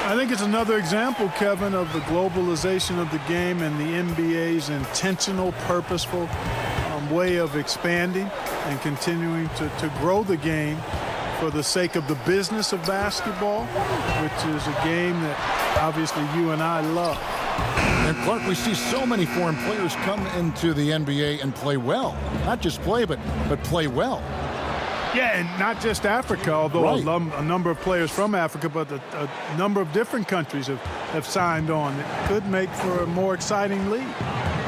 I think it's another example, Kevin, of the globalization of the game and the NBA's intentional, purposeful way of expanding and continuing to grow the game for the sake of the business of basketball, which is a game that obviously you and I love. And Clark, we see so many foreign players come into the NBA and play well. Not just play, but play well. Yeah, and not just Africa, although right. A number of players from Africa, but a number of different countries have signed on. It could make for a more exciting league.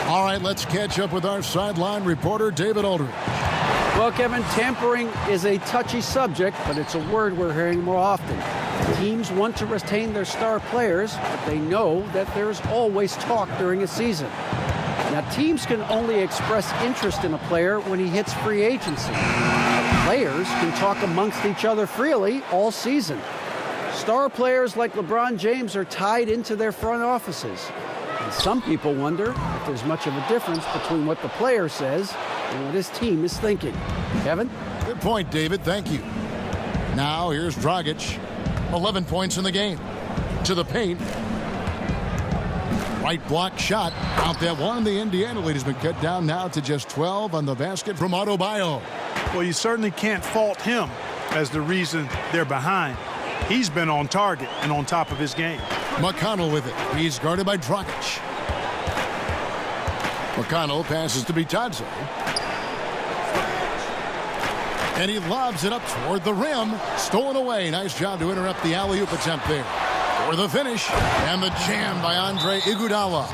All right, let's catch up with our sideline reporter, David Aldridge. Well, Kevin, tampering is a touchy subject, but it's a word we're hearing more often. Teams want to retain their star players, but they know that there's always talk during a season. Now, teams can only express interest in a player when he hits free agency. But players can talk amongst each other freely all season. Star players like LeBron James are tied into their front offices. And some people wonder if there's much of a difference between what the player says and what his team is thinking. Kevin? Good point, David. Thank you. Now, here's Dragic. 11 points in the game. To the paint. Right block shot. Out that one. The Indiana lead has been cut down now to just 12 on the basket from Adebayo. Well, you certainly can't fault him as the reason they're behind. He's been on target and on top of his game. McConnell with it. He's guarded by Dragic. McConnell passes to Bitadze. And he lobs it up toward the rim. Stolen away. Nice job to interrupt the alley-oop attempt there. For the finish. And the jam by Andre Iguodala.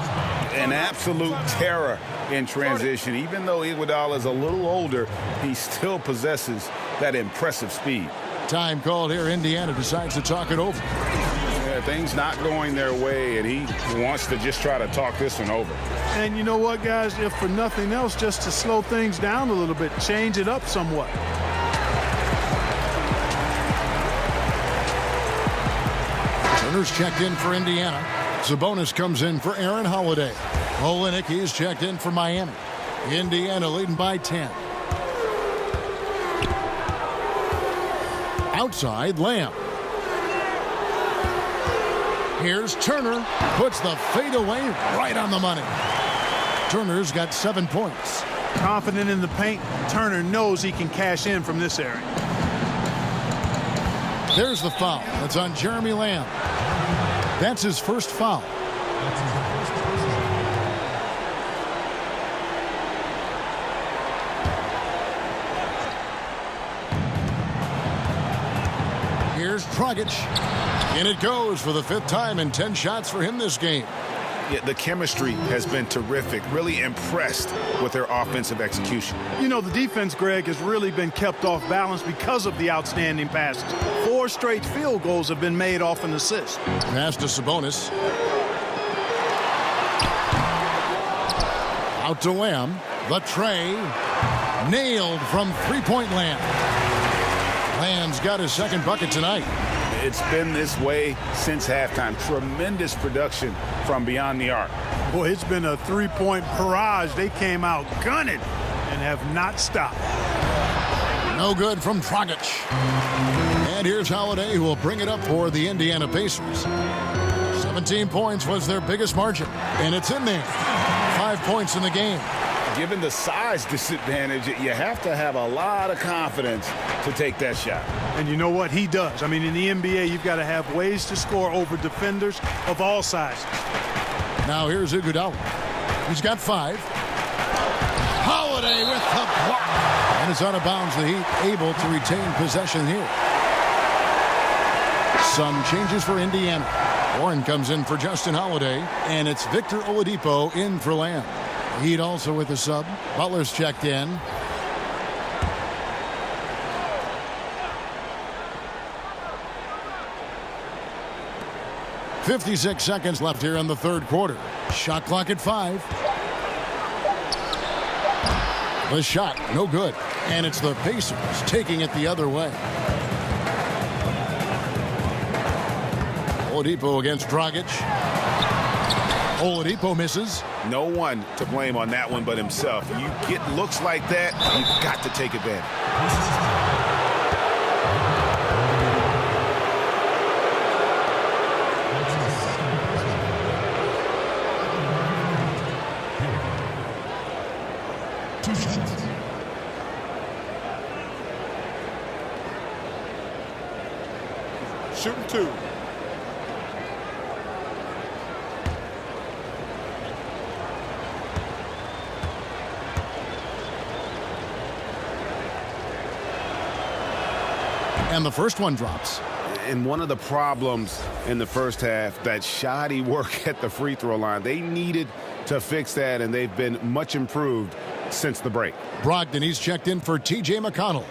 An absolute terror in transition. Even though Iguodala is a little older, he still possesses that impressive speed. Time called here. Indiana decides to talk it over. Yeah, things not going their way, and he wants to just try to talk this one over. And you know what, guys? If for nothing else, just to slow things down a little bit, change it up somewhat. Turner's checked in for Indiana. Sabonis comes in for Aaron Holiday. Olynyk, he's checked in for Miami. Indiana leading by 10. Outside, Lamb. Here's Turner. Puts the fadeaway right on the money. Turner's got 7 points. Confident in the paint, Turner knows he can cash in from this area. There's the foul. That's on Jeremy Lamb. That's his first foul. Here's Dragic. And it goes for the 5th time and 10 shots for him this game. Yeah, the chemistry has been terrific. Really impressed with their offensive execution. You know, the defense, Greg, has really been kept off balance because of the outstanding passes. 4 straight field goals have been made off an assist. Pass to Sabonis. Out to Lamb. The tray. Nailed from three-point land. Lamb's got his second bucket tonight. It's been this way since halftime. Tremendous production from beyond the arc. Boy, it's been a three-point barrage. They came out gunning and have not stopped. No good from Dragic. And here's Holiday, who will bring it up for the Indiana Pacers. 17 points was their biggest margin, and it's in there. 5 points in the game. Given the size disadvantage, you have to have a lot of confidence to take that shot. And you know what? He does. I mean, in the NBA, you've got to have ways to score over defenders of all sizes. Now here's Iguodala. He's got 5. Holiday with the block. And it's out of bounds. The Heat able to retain possession here. Some changes for Indiana. Warren comes in for Justin Holiday. And it's Victor Oladipo in for Lamb. Heat also with a sub. Butler's checked in. .56 seconds left here in the third quarter. Shot clock at 5. The shot, no good. And it's the Pacers taking it the other way. Oladipo against Dragic. Oladipo misses. No one to blame on that one but himself. You get looks like that, you've got to take advantage. Shooting 2. And the first one drops. And one of the problems in the first half, that shoddy work at the free throw line. They needed to fix that, and they've been much improved since the break. Brogdon, he's checked in for T.J. McConnell.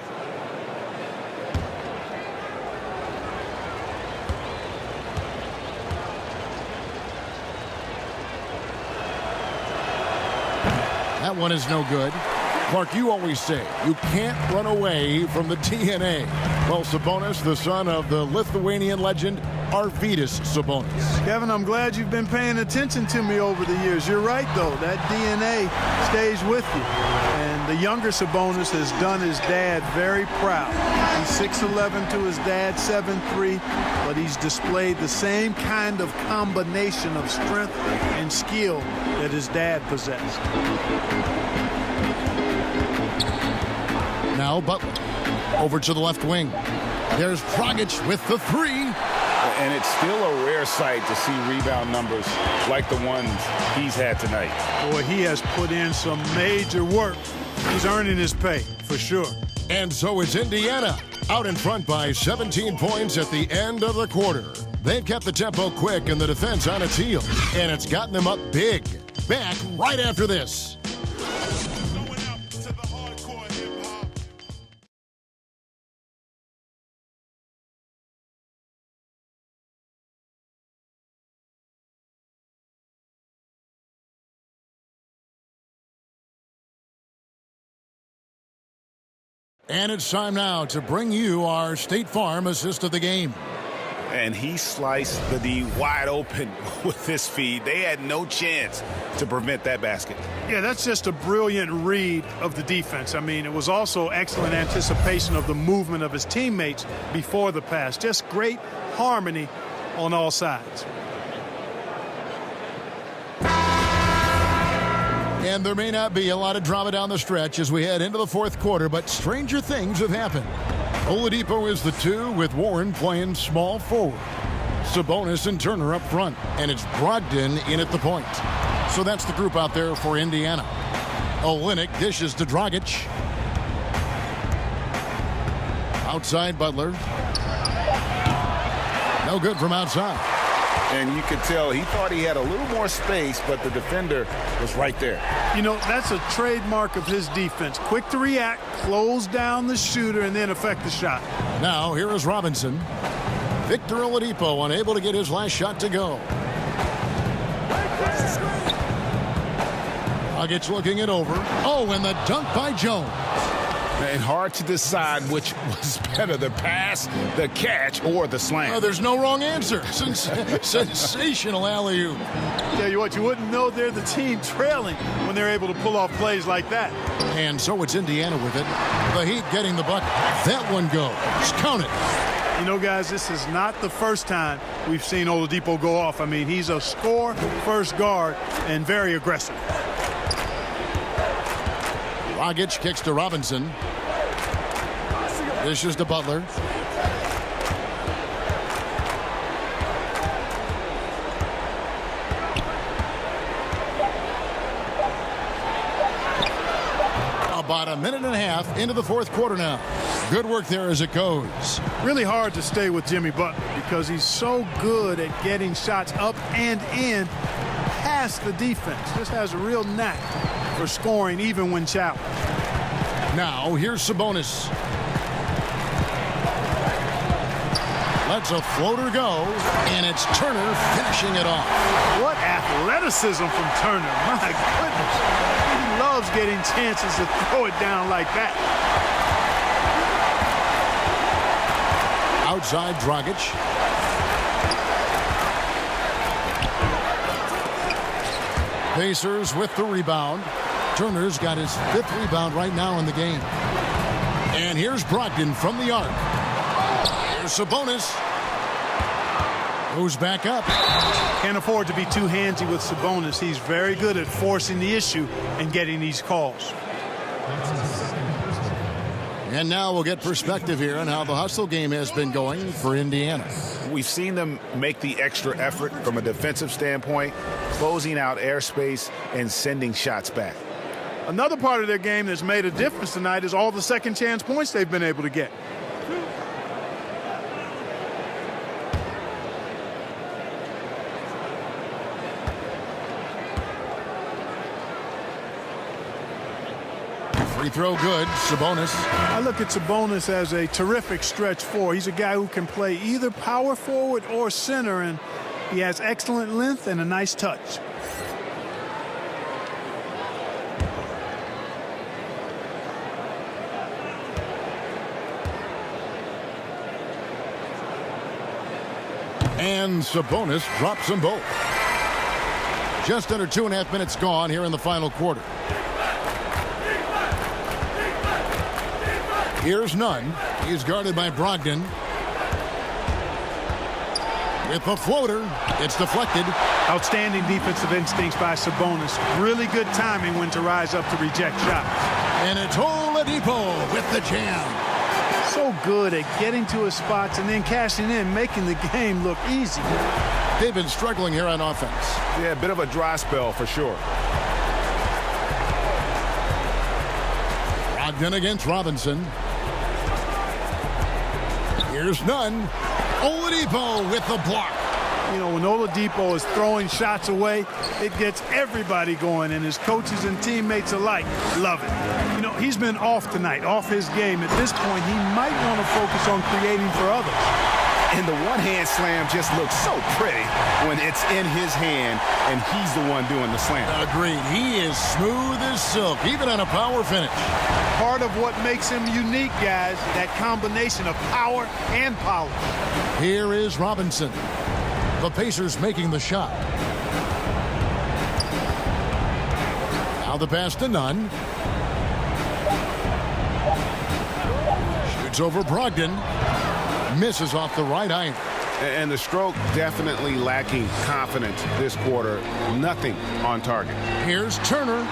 That one is no good. Clark, you always say you can't run away from the DNA. Well, Sabonis, the son of the Lithuanian legend Arvydas Sabonis. Kevin, I'm glad you've been paying attention to me over the years. You're right, though. That DNA stays with you. And the younger Sabonis has done his dad very proud. He's 6'11" to his dad, 7'3", but he's displayed the same kind of combination of strength and skill that his dad possessed. Now Butler over to the left wing. There's Dragic with the 3. And it's still a rare sight to see rebound numbers like the ones he's had tonight. Boy, he has put in some major work. He's earning his pay, for sure. And so is Indiana, out in front by 17 points at the end of the quarter. They've kept the tempo quick and the defense on its heels, and it's gotten them up big. Back right after this. And it's time now to bring you our State Farm assist of the game. And he sliced the D wide open with this feed. They had no chance to prevent that basket. Yeah, that's just a brilliant read of the defense. I mean, it was also excellent anticipation of the movement of his teammates before the pass. Just great harmony on all sides. And there may not be a lot of drama down the stretch as we head into the fourth quarter, but stranger things have happened. Oladipo is the 2 with Warren playing small forward. Sabonis and Turner up front, and it's Brogdon in at the point. So that's the group out there for Indiana. Olynyk dishes to Dragic. Outside Butler. No good from outside. And you could tell he thought he had a little more space, but the defender was right there. You know, that's a trademark of his defense. Quick to react, close down the shooter, and then affect the shot. Now, here is Robinson. Victor Oladipo unable to get his last shot to go. Dragic looking it over. Oh, and the dunk by Jones. And hard to decide which was better, the pass, the catch, or the slam. Oh, there's no wrong answer. Sensational alley-oop. Tell you what, you wouldn't know they're the team trailing when they're able to pull off plays like that. And so it's Indiana with it. The Heat getting the bucket. That one goes. Count it. You know, guys, this is not the first time we've seen Oladipo go off. I mean, he's a score-first guard and very aggressive. Dragic kicks to Robinson. Dishes to Butler. About a minute and a half into the fourth quarter now. Good work there as it goes. Really hard to stay with Jimmy Butler because he's so good at getting shots up and in past the defense. Just has a real knack for scoring even when challenged. Now here's Sabonis. Lets a floater go, and it's Turner finishing it off. What athleticism from Turner. My goodness. He loves getting chances to throw it down like that. Outside Dragic. Pacers with the rebound. Turner's got his 5th rebound right now in the game. And here's Brogdon from the arc. Here's Sabonis. Goes back up. Can't afford to be too handsy with Sabonis. He's very good at forcing the issue and getting these calls. And now we'll get perspective here on how the hustle game has been going for Indiana. We've seen them make the extra effort from a defensive standpoint, closing out airspace and sending shots back. Another part of their game that's made a difference tonight is all the second chance points they've been able to get. Free throw good. Sabonis. I look at Sabonis as a terrific stretch four. He's a guy who can play either power forward or center, and he has excellent length and a nice touch. And Sabonis drops them both. Just under 2.5 minutes gone here in the final quarter. Here's Nunn. He's guarded by Brogdon. With the floater, it's deflected. Outstanding defensive instincts by Sabonis. Really good timing when to rise up to reject shots. And it's Oladipo with the jam. So good at getting to his spots and then cashing in, making the game look easy. They've been struggling here on offense. Yeah, a bit of a dry spell for sure. Brogdon against Robinson. Here's Nunn. Oladipo with the block. You know, when Oladipo is throwing shots away, it gets everybody going, and his coaches and teammates alike love it. You know, he's been off tonight, off his game. At this point, he might want to focus on creating for others. And the one-hand slam just looks so pretty when it's in his hand and he's the one doing the slam. Agreed. He is smooth as silk, even on a power finish. Part of what makes him unique, guys, that combination of power and polish. Here is Robinson. The Pacers making the shot. Now the pass to Nunn. Shoots over Brogdon. Misses off the right iron. And the stroke definitely lacking confidence this quarter. Nothing on target. Here's Turner.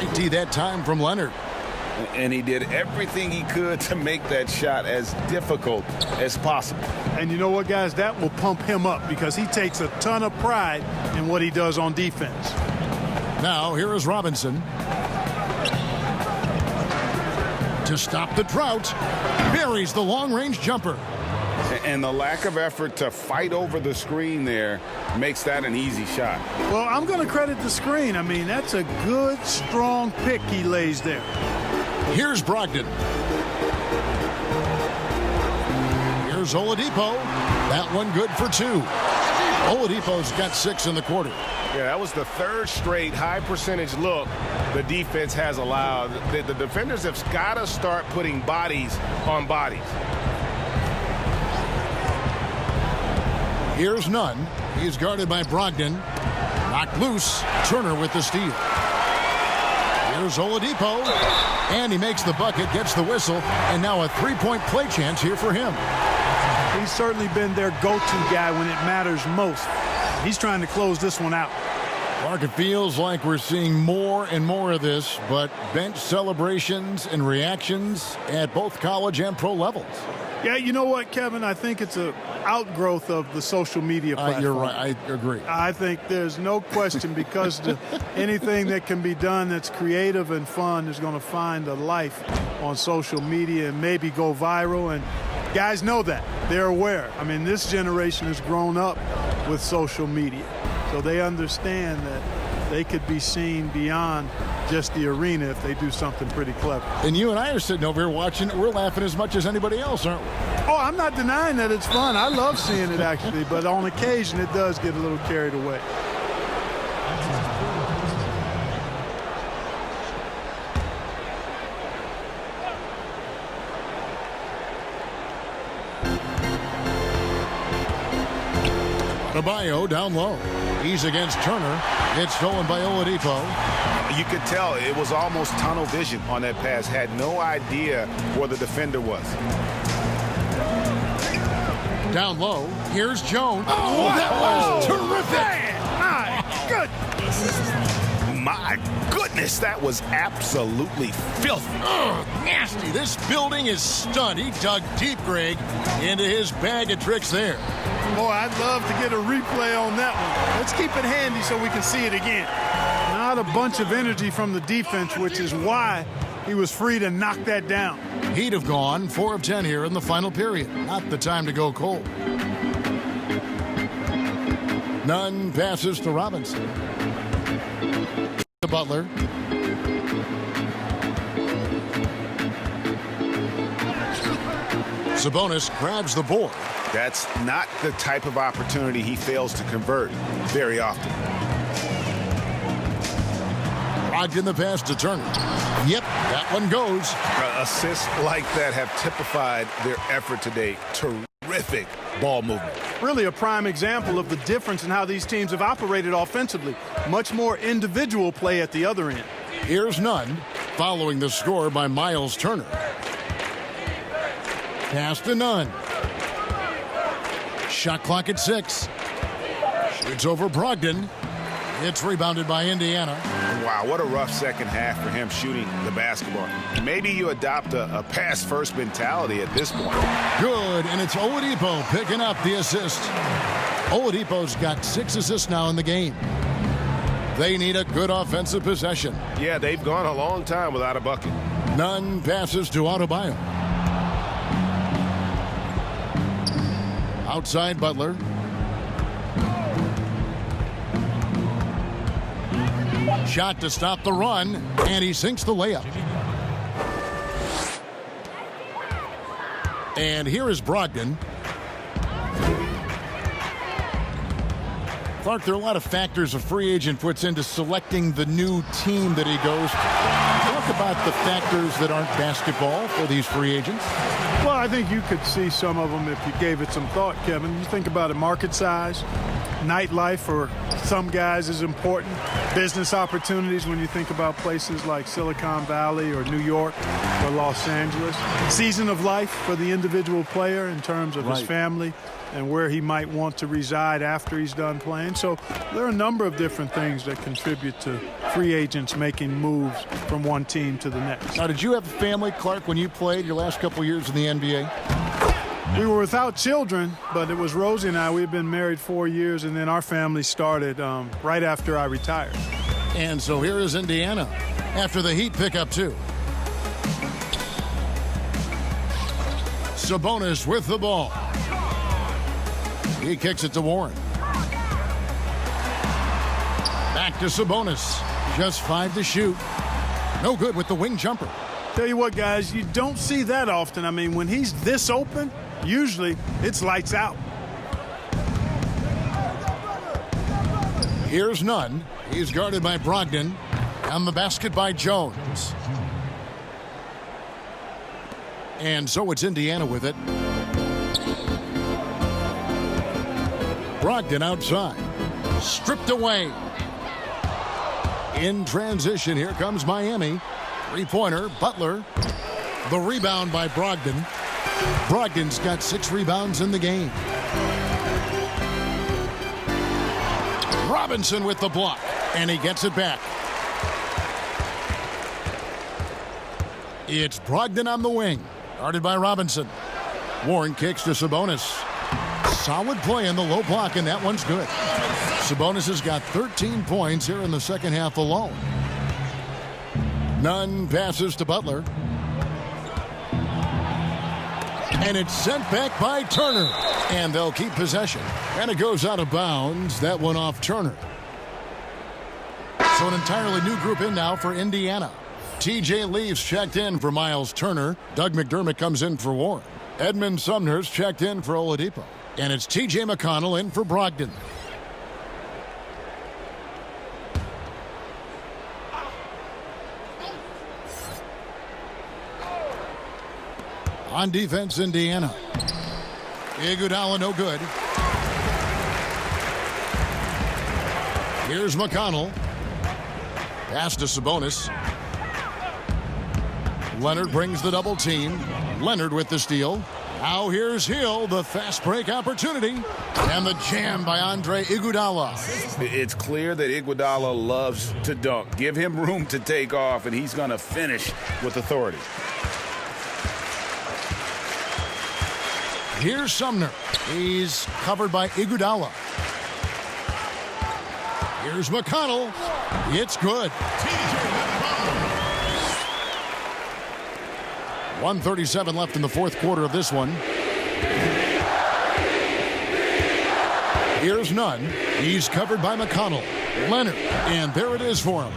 Great D that time from Leonard. And he did everything he could to make that shot as difficult as possible. And you know what, guys? That will pump him up because he takes a ton of pride in what he does on defense. Now, here is Robinson. To stop the drought, buries the long-range jumper. And the lack of effort to fight over the screen there makes that an easy shot. Well, I'm going to credit the screen. I mean, that's a good, strong pick he lays there. Here's Brogdon. Here's Oladipo. That one good for 2. Oladipo's got 6 in the quarter. Yeah, that was the third straight high-percentage look the defense has allowed. The defenders have got to start putting bodies on bodies. Here's Nunn. He's guarded by Brogdon. Knocked loose. Turner with the steal. Here's Oladipo. And he makes the bucket, gets the whistle, and now a three-point play chance here for him. He's certainly been their go-to guy when it matters most. He's trying to close this one out. Mark, it feels like we're seeing more and more of this, but bench celebrations and reactions at both college and pro levels. Yeah, you know what, Kevin? I think it's an outgrowth of the social media platform. You're right. I agree. I think there's no question because anything that can be done that's creative and fun is going to find a life on social media and maybe go viral. And guys know that. They're aware. I mean, this generation has grown up with social media. So they understand that they could be seen beyond just the arena if they do something pretty clever. And you and I are sitting over here watching it. We're laughing as much as anybody else, aren't we? Oh, I'm not denying that it's fun. I love seeing it, actually. But on occasion, it does get a little carried away. Adebayo down low. He's against Turner. It's stolen by Oladipo. You could tell it was almost tunnel vision on that pass. Had no idea where the defender was. Down low. Here's Jones. Oh, that was terrific. My goodness, that was absolutely filthy. Nasty. This building is stunned. He dug deep, Greg, into his bag of tricks there. Boy, I'd love to get a replay on that one. Let's keep it handy so we can see it again. Not a bunch of energy from the defense, which is why he was free to knock that down. He'd have gone 4 of 10 here in the final period. Not the time to go cold. Nunn passes to Robinson. To Butler. Sabonis grabs the board. That's not the type of opportunity he fails to convert very often. Brogdon the pass to Turner. Yep, that one goes. Assists like that have typified their effort today. Terrific ball movement. Really a prime example of the difference in how these teams have operated offensively. Much more individual play at the other end. Here's Nunn, following the score by Miles Turner. Pass to Nunn. Shot clock at 6. Shoots over Brogdon. It's rebounded by Indiana. Wow, what a rough second half for him shooting the basketball. Maybe you adopt a pass-first mentality at this point. Good, and it's Oladipo picking up the assist. Oladipo's got 6 assists now in the game. They need a good offensive possession. Yeah, they've gone a long time without a bucket. Nunn passes to Adebayo. Outside Butler. Shot to stop the run, and he sinks the layup. And here is Brogdon. Clark, there are a lot of factors a free agent puts into selecting the new team that he goes to. Talk about the factors that aren't basketball for these free agents. Well, I think you could see some of them if you gave it some thought, Kevin. You think about it, market size, nightlife for some guys is important. Business opportunities when you think about places like Silicon Valley or New York or Los Angeles. Season of life for the individual player in terms of his family and where he might want to reside after he's done playing. So there are a number of different things that contribute to free agents making moves from one team to the next. Now, did you have a family, Clark, when you played your last couple years in the NBA? We were without children, but it was Rosie and I. We had been married 4 years, and then our family started right after I retired. And so here is Indiana after the Heat pick up 2. Sabonis with the ball. He kicks it to Warren. Back to Sabonis. Just 5 to shoot. No good with the wing jumper. Tell you what, guys, you don't see that often. I mean, when he's this open, usually it's lights out. Here's Nunn. He's guarded by Brogdon. On the basket by Jones. And so it's Indiana with it. Brogdon outside. Stripped away. In transition, here comes Miami. Three-pointer, Butler. The rebound by Brogdon. Brogdon's got 6 rebounds in the game. Robinson with the block, and he gets it back. It's Brogdon on the wing, guarded by Robinson. Warren kicks to Sabonis. Solid play in the low block, and that one's good. Sabonis has got 13 points here in the second half alone. Nunn passes to Butler. And it's sent back by Turner. And they'll keep possession. And it goes out of bounds. That one off Turner. So an entirely new group in now for Indiana. TJ Leafs checked in for Miles Turner. Doug McDermott comes in for Warren. Edmund Sumner's checked in for Oladipo. And it's TJ McConnell in for Brogdon. On defense, Indiana. Iguodala no good. Here's McConnell. Pass to Sabonis. Leonard brings the double team. Leonard with the steal. Now here's Hill, the fast break opportunity. And the jam by Andre Iguodala. It's clear that Iguodala loves to dunk. Give him room to take off, and he's going to finish with authority. Here's Sumner. He's covered by Iguodala. Here's McConnell. It's good. 1:37 left in the fourth quarter of this one. Here's Nunn. He's covered by McConnell. Leonard. And there it is for him.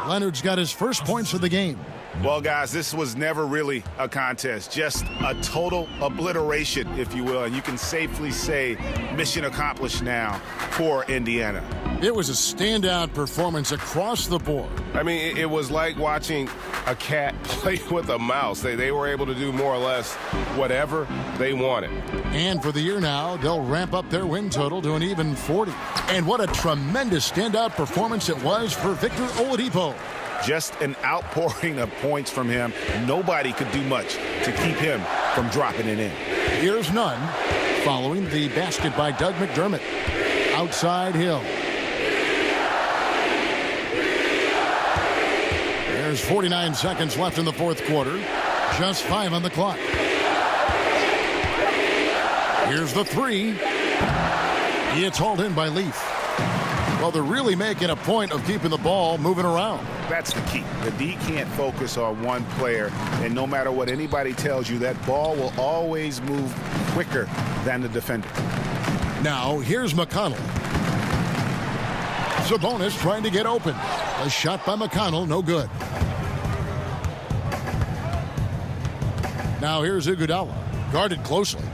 Leonard's got his first points of the game. Well, guys, this was never really a contest, just a total obliteration, if you will. And you can safely say mission accomplished now for Indiana. It was a standout performance across the board. I mean, it was like watching a cat play with a mouse. They were able to do more or less whatever they wanted. And for the year now, they'll ramp up their win total to an even 40. And what a tremendous standout performance it was for Victor Oladipo. Just an outpouring of points from him. Nobody could do much to keep him from dropping it in. Here's Nunn following the basket by Doug McDermott. Outside Hill. There's 49 seconds left in the fourth quarter. Just 5 on the clock. Here's the three. It's hauled in by Leaf. Well, they're really making a point of keeping the ball moving around. That's the key. The D can't focus on one player, and no matter what anybody tells you, that ball will always move quicker than the defender. Now, here's McConnell. Sabonis trying to get open. A shot by McConnell, no good. Now here's Iguodala, guarded closely.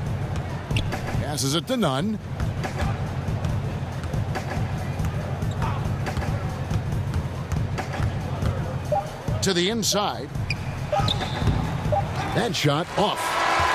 Passes it to Nunn. To the inside. That shot off.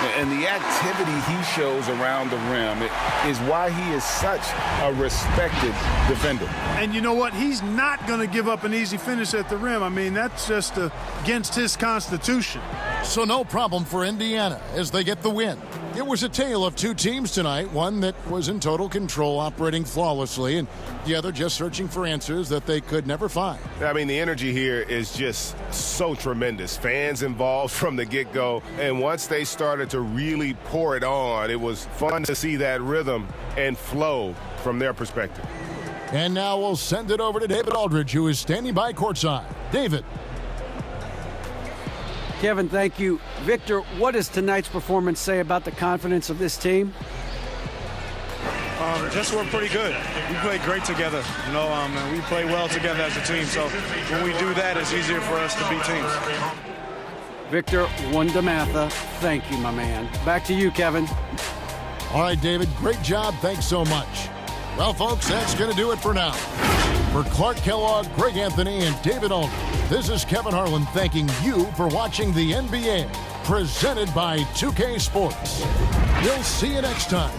And the activity he shows around the rim is why he is such a respected defender. And you know what? He's not going to give up an easy finish at the rim. I mean, that's just against his constitution. So no problem for Indiana as they get the win. It was a tale of two teams tonight, one that was in total control, operating flawlessly, and the other just searching for answers that they could never find. I mean, the energy here is just so tremendous. Fans involved from the get-go, and once they started to really pour it on, it was fun to see that rhythm and flow from their perspective. And now we'll send it over to David Aldridge, who is standing by courtside. David. Kevin, thank you. Victor, what does tonight's performance say about the confidence of this team? Just we're pretty good. We play great together, and we play well together as a team. So when we do that, it's easier for us to beat teams. Victor Wondermatha, thank you, my man. Back to you, Kevin. All right, David, great job. Thanks so much. Well, folks, that's going to do it for now. For Clark Kellogg, Greg Anthony, and David Aldridge, this is Kevin Harlan thanking you for watching the NBA, presented by 2K Sports. We'll see you next time